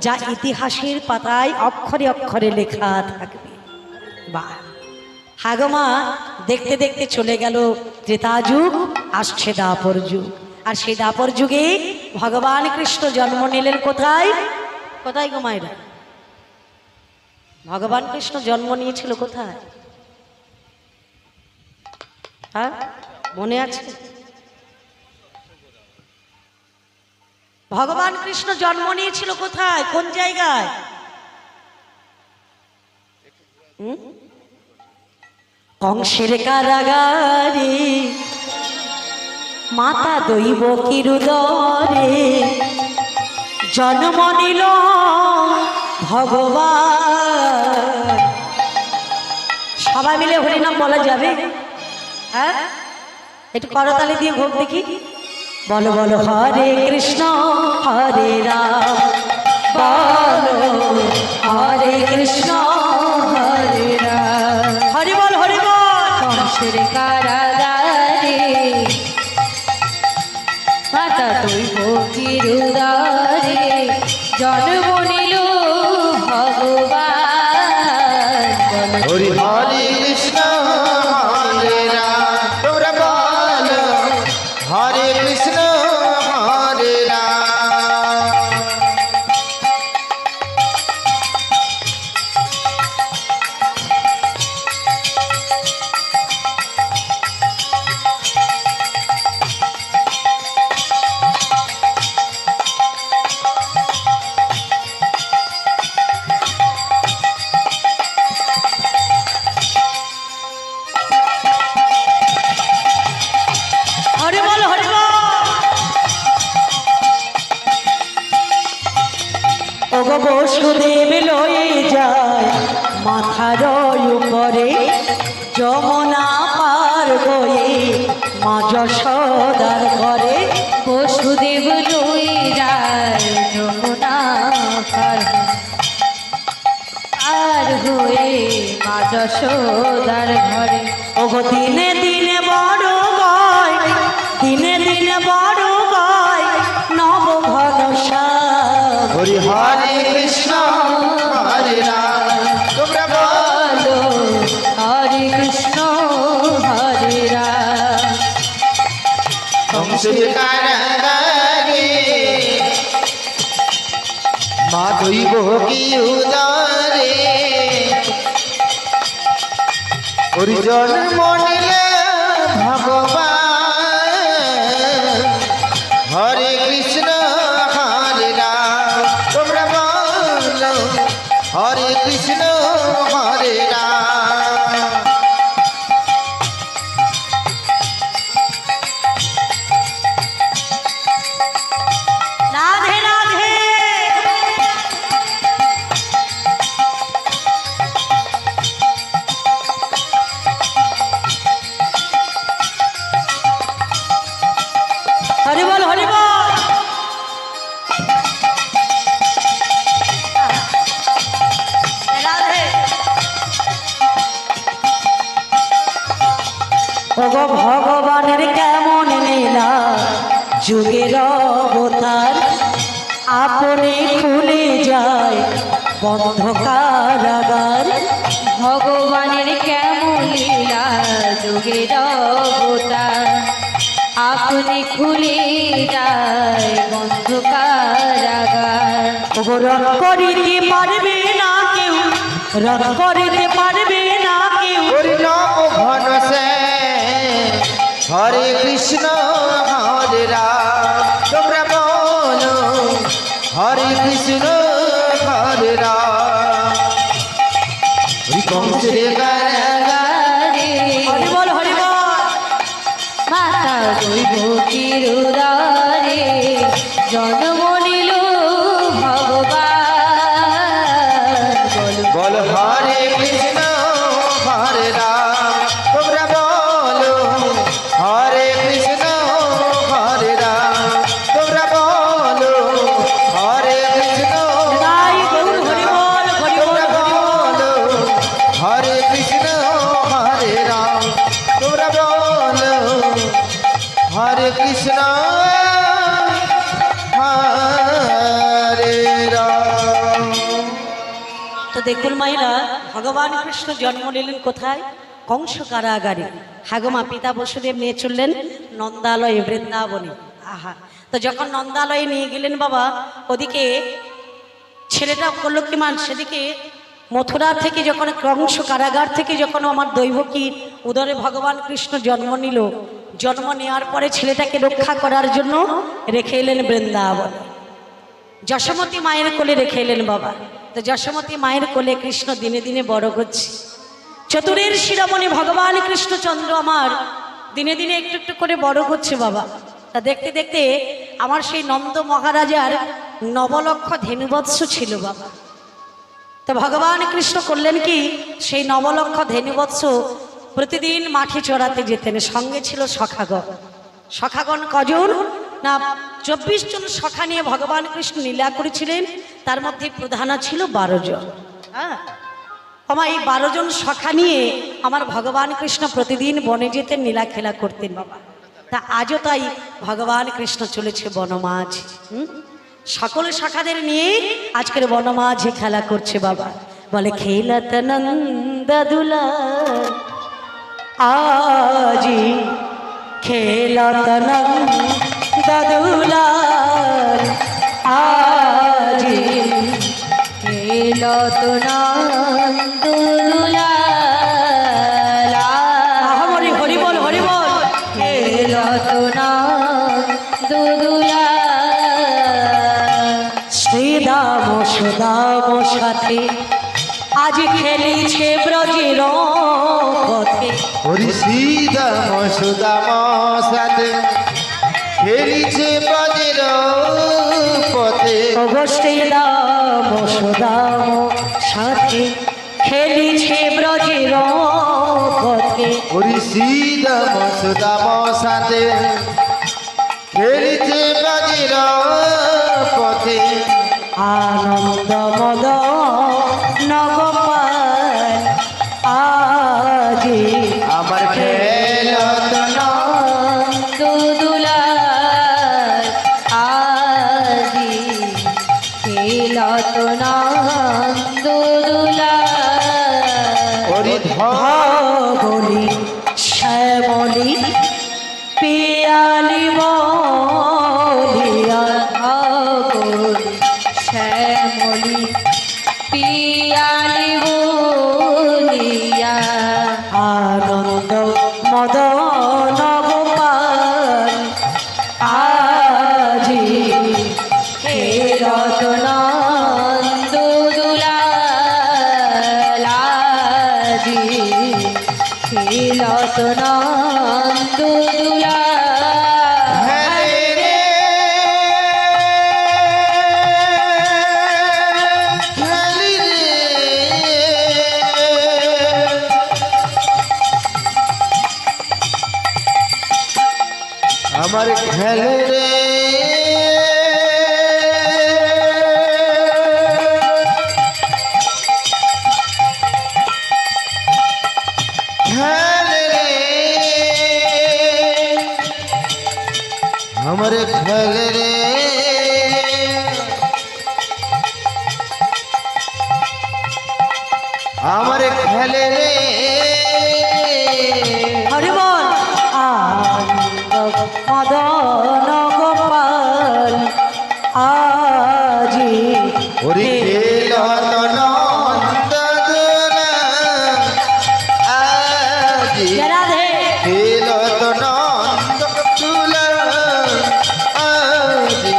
যা ইতিহাসের পাতায় অক্ষরে অক্ষরে লেখা থাকবে। বাহ! হাগমা, দেখতে দেখতে চলে গেল ত্রেতা যুগ, আসছে দাপর যুগ। আর সেই দাপর যুগে ভগবান কৃষ্ণ জন্ম নিলেন কোথায়? কোথায় গো মায়েরা? ভগবান কৃষ্ণ জন্ম নিয়েছিল কোথায়? হ্যাঁ, মনে আছে? ভগবান কৃষ্ণ জন্ম নিয়েছিল কোথায়, কোন জায়গায়? কংসের কারাগারে, মাতা দৈব কিরুদরে জন্ম নিল ভগবান। সবাই মিলে হরিনাম বলা যাবে? হ্যাঁ, একটু করতালি দিয়ে ভোগ দেখি। বলো বলো হরে কৃষ্ণ হরে রাম, বলো হরে কৃষ্ণ হরে রাম। হরি বল, হরি বল। কংসের কারাগারে, মাতা দৈব কিরুদরে জন্ম নিল ভগবান। হরি হরে কৃষ্ণ হরে রাম। তোমরা বলো হরে কৃষ্ণ হরে রাম। হরি বল, হরি বল। ওগো বসুদেব লয়ে যায় মাথার উপরে, যমুনা পার হয়ে মা যশোদার ঘরে। বসুদেব লই যায় যমুনা পার হয়ে মা যশোদার ঘরে। ওগো দিনে দিনে বড় গয়, দিনে দিনে বড় গয় নব ঘনশা। হরি হরে কৃষ্ণ হরে রাম। তোমরা বলো হরে কৃষ্ণ হরে রাম। কংসের কারাগারে, দৈব কি উদারে হরিজন মনিলে ভগবান হরে কৃষ্ণ হরে রাম তোমরা বলো হরে কৃষ্ণ হরে রাম রাধে রাধে। হরি বল হরি বল। রাধে। ওগো ভগবানের কেমন লীলা যুগের অবতার আপনি খুলে যায় বন্ধ কারাগার। ভগবানের কেমন লীলা যুগের অবতার আপনি খুলে যায় বন্ধ কারাগার। ওগো রণ করিতে পারবে না কেউ, রণ করিতে পারবে না কেউ। হরি নাম ঘন সে হরে কৃষ্ণ হরে রাম তোমরা বলো হরে কৃষ্ণ হরে রাম হরি কংসের কারাগারে হরি বল হরি বল। মাতা দৈবকীর উদারে জন্ম নিল ভগবান। বল হরে কৃষ্ণ হরে রাম তোমরা বলো হরে কৃষ্ণ হরে রাম তোমরা বলো হরে কৃষ্ণ তাই গৌর হরি বল হরি বল তোমরা হরি বল। বলো হরে কৃষ্ণ হরে রাম তোমরা বলো হরে কৃষ্ণ হরে রাম তো দেখুন মাইরা ভগবান কৃষ্ণ জন্ম নিলেন কোথায়? কংস কারাগারে। হাগমা পিতা বসুদেব নিয়ে চললেন নন্দালয়ে বৃন্দাবনে। আহা, তো যখন নন্দালয়ে নিয়ে গেলেন বাবা, ওদিকে ছেলেটা করলো কি মান, সেদিকে মথুরা থেকে যখন কংস কারাগার থেকে যখন আমার দৈবকী উদরে ভগবান কৃষ্ণ জন্ম নিল, জন্ম নেওয়ার পরে ছেলেটাকে রক্ষা করার জন্য রেখে এলেন বৃন্দাবন। যশোমতী মায়ের কোলে রেখে এলেন বাবা। তো যশোমতী মায়ের কোলে কৃষ্ণ দিনে দিনে বড় হচ্ছে। চতুরের শিরোমণি ভগবান কৃষ্ণচন্দ্র আমার দিনে দিনে একটু একটু করে বড় হচ্ছে বাবা। তা দেখতে দেখতে আমার সেই নন্দ মহারাজার নবলক্ষ ধেনুবৎস ছিল বাবা। তো ভগবান কৃষ্ণ করলেন কি, সেই নবলক্ষ ধেনুবৎস প্রতিদিন মাঠে চড়াতে যেতেন। সঙ্গে ছিল সখাগণ। সখাগণ কজন না, 24 জন সখা নিয়ে ভগবান কৃষ্ণ লীলা করেছিলেন। তার মধ্যে প্রধান ছিল 12 জন। হ্যাঁ, আমার এই 12 জন সখা নিয়ে আমার ভগবান কৃষ্ণ প্রতিদিন বনে যেতেন, লীলা খেলা করতেন বাবা। তা আজও তাই ভগবান কৃষ্ণ চলেছে বনমাঝ। সকল শাখাদের নিয়ে আজকের বনমাঝে খেলা করছে বাবা। বলে খেলাত নন্দ দুলাল আজি, খেলাত নন্দ দুলাল আজি। খেলত নন্দ দুলাল হরি হরি বল হরি বল। খেলত নন্দ দুলাল শ্রীদাম সুদাম সাথে আজ খেলিছে ব্রজের পথে। হরি সীতাম সুদাম সাথে খেলিছে ব্রজের পথে শ্রীদাম সুদাম সাথে খেলিছে ব্রজের পথে। হরি সীতাম সুদাম সাথে খেলিছে ব্রজের পথে আনন্দ মদ নগপাল আজি আমার খেলত নন্দ দুলাল আজি। খেলত নন্দ দুলাল হরি ধবলি শ্যামলি পিয়ালি বলিয়া শ্যামলী পিয়ালি বলিয়া আনন্দ মদন গোপাল আজি হে রতনন্দ দুলালাজি হে রতনন্দ দুলা আমার খেলে রে খেলে রে আমার খেলে রে আমার খেলে রে হরি বল আনন্দ মদন গোপাল আজি ওরে খেল নন্দ দুলা আজি রাধে খেল নন্দ দুলা আজি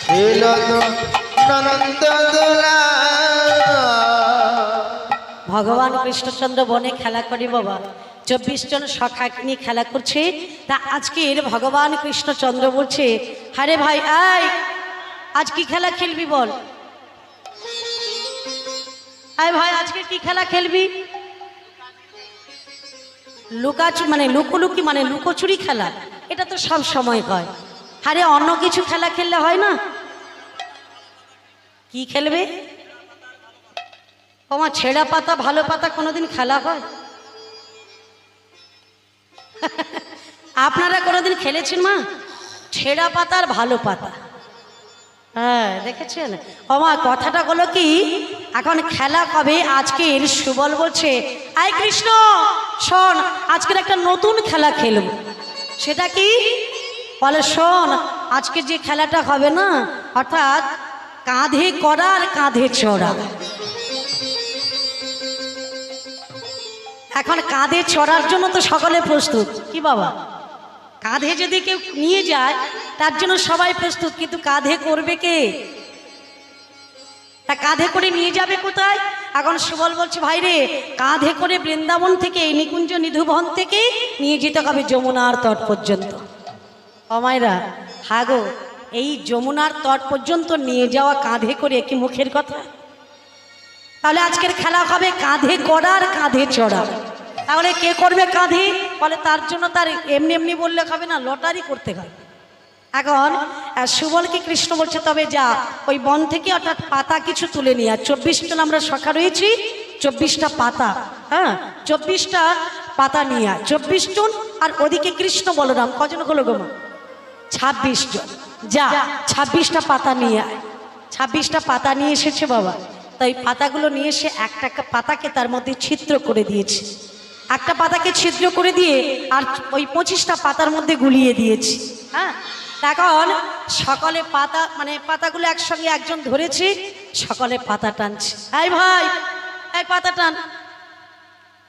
খেল নন্দ দুলা। ভগবান কৃষ্ণচন্দ্র বনে খেলা করি বাবা, 24 জন সখাকে নিয়ে খেলা করছে। তা আজকের ভগবান কৃষ্ণচন্দ্র বলছে, আরে ভাই আয় আজ কি খেলা খেলবি বল, আয় ভাই আজকে কি খেলা খেলবি? মানে লুকোলুকি মানে লুকোচুরি খেলা, এটা তো সব সময় হয়। আরে অন্য কিছু খেলা খেললে হয় না? কি খেলবে? তোমার ছেঁড়া পাতা ভালো পাতা কোনোদিন খেলা হয়? আপনারা কোনোদিন খেলেছেন মা ছেঁড়া পাতার ভালো পাতা? হ্যাঁ দেখেছেন। আমার কথাটা হলো কি, এখন খেলা কবে? আজকের সুবল বলছে, আয় কৃষ্ণ শোন আজকের একটা নতুন খেলা খেলব। সেটা কি বলে? শোন আজকে যে খেলাটা হবে না, অর্থাৎ কাঁধে করা আর কাঁধে চড়া। এখন কাঁধে চড়ার জন্য তো সকলে প্রস্তুত, কি বাবা? কাঁধে যদি কেউ নিয়ে যায় তার জন্য সবাই প্রস্তুত, কিন্তু কাঁধে করবে কে? তা কাঁধে করে নিয়ে যাবে কোথায়? এখন সুবল বলছে, ভাই রে কাঁধে করে বৃন্দাবন থেকে এই নিকুঞ্জ নিধুবন থেকে নিয়ে যেতে হবে যমুনার তট পর্যন্ত। অমায়রা হাগো, এই যমুনার তট পর্যন্ত নিয়ে যাওয়া কাঁধে করে কি মুখের কথা? তাহলে আজকের খেলা হবে কাঁধে করা আর কাঁধে চড়া। তাহলে কে করবে কাঁধে? বলে তার জন্য তার এমনি এমনি বললে হবে না, লটারি করতে হবে। এখন সুবলকে কৃষ্ণ বলছে, তবে যা ওই বন থেকে অর্থাৎ পাতা কিছু তুলে নিয়ে, আর 24 জন আমরা সখা রয়েছি, 24টা পাতা, হ্যাঁ 24টা পাতা নিয়ে 24 জন, আর ওদিকে কৃষ্ণ বলরাম কজন হলো গো মা? 26 জন। যা 26টা পাতা নিয়ে আয়। 26টা পাতা নিয়ে এসেছে বাবা। তাই পাতাগুলো নিয়ে এসে একটা পাতাকে তার মধ্যে ছিদ্র করে দিয়েছে, একটা পাতাকে ছিদ্র করে দিয়ে আর ওই 25টা পাতার মধ্যে গুলিয়ে দিয়েছি। হ্যাঁ এখন সকলে পাতা মানে পাতাগুলো একসঙ্গে একজন ধরেছে, সকলে পাতা টানছে। এই ভাই এই পাতা টান।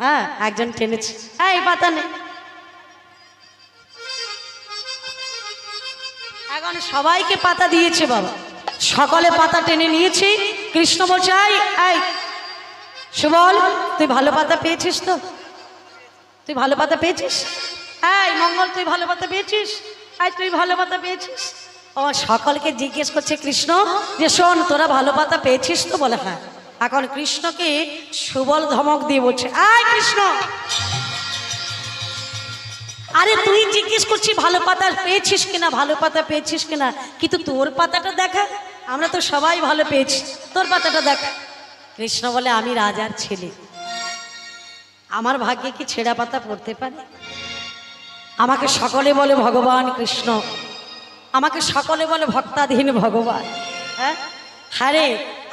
হ্যাঁ একজন টেনেছে, এই পাতা নে। এখন সবাইকে পাতা দিয়েছে বাবা, সকলে পাতা টেনে নিয়েছি। কৃষ্ণ বলছে, এই সুবল তুই ভালো পাতা পেয়েছিস তো? তুই ভালো পাতা পেয়েছিস? এই মঙ্গল তুই ভালো পাতা পেয়েছিস? তুই ভালো পাতা পেয়েছিস? ও সকলকে জিজ্ঞেস করছে কৃষ্ণ যে শোন তোরা ভালো পাতা পেয়েছিস তো? বলে হ্যাঁ। এখন কৃষ্ণকে সুবল ধমক দিয়ে বলছে, আয় কৃষ্ণ, আরে তুই জিজ্ঞেস করছিস ভালো পাতা পেয়েছিস কিনা, ভালো পাতা পেয়েছিস কিনা, কিন্তু তোর পাতাটা দেখা, আমরা তো সবাই ভালো পেয়েছি, তোর পাতাটা দেখা। কৃষ্ণ বলে, আমি রাজার ছেলে, আমার ভাগ্যে কি ছেঁড়া পাতা পড়তে পারে? আমাকে সকলে বলে ভগবান কৃষ্ণ, আমাকে সকলে বলে ভক্তাধীন ভগবান। হ্যাঁ হারে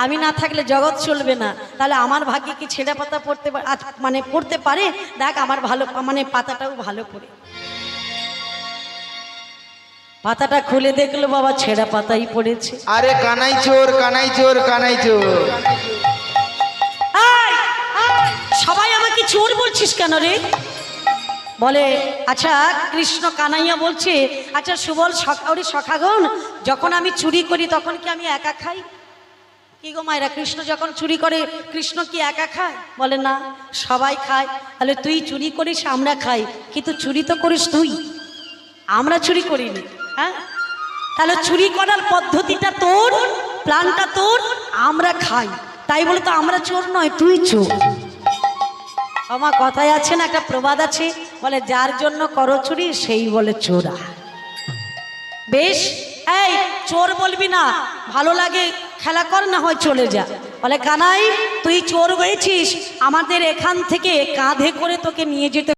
আমি না থাকলে জগৎ চলবে না, তাহলে আমার ভাগ্যে কি ছেঁড়া পাতা পড়তে পারে? মানে পড়তে পারে? দেখ আমার ভালো মানে পাতাটাও ভালো পড়ে। পাতাটা খুলে দেখলো বাবা ছেঁড়া পাতাই পড়েছে। আরে কানাই চোর কানাই চোর কানাই চোর। চোর বলছিস কেন রে? বলে আচ্ছা কৃষ্ণ কানাইয়া বলছে, আচ্ছা সুবল ওরে সখাগণ, যখন আমি চুরি করি তখন কি আমি একা খাই? কি গো মায়েরা, কৃষ্ণ যখন চুরি করে কৃষ্ণ কি একা খায়? বলে না, সবাই খায়। তাহলে তুই চুরি করিস, আমরা খাই, কিন্তু চুরি তো করিস তুই, আমরা চুরি করিনি। হ্যাঁ, তাহলে চুরি করার পদ্ধতিটা তোর, প্ল্যানটা তোর, আমরা খাই, তাই বলে তো আমরা চোর নয়, তুই চোর। আমার কথায় আছে না, একটা প্রবাদ আছে, বলে যার জন্য করো চুরি সেই বলে চোরা। বেশ, এই চোর বলবি না, ভালো লাগে খেলা কর, না হয় চলে যা। বলে কানাই তুই চোর হয়েছিস, আমাদের এখান থেকে কাঁধে করে তোকে নিয়ে যেতে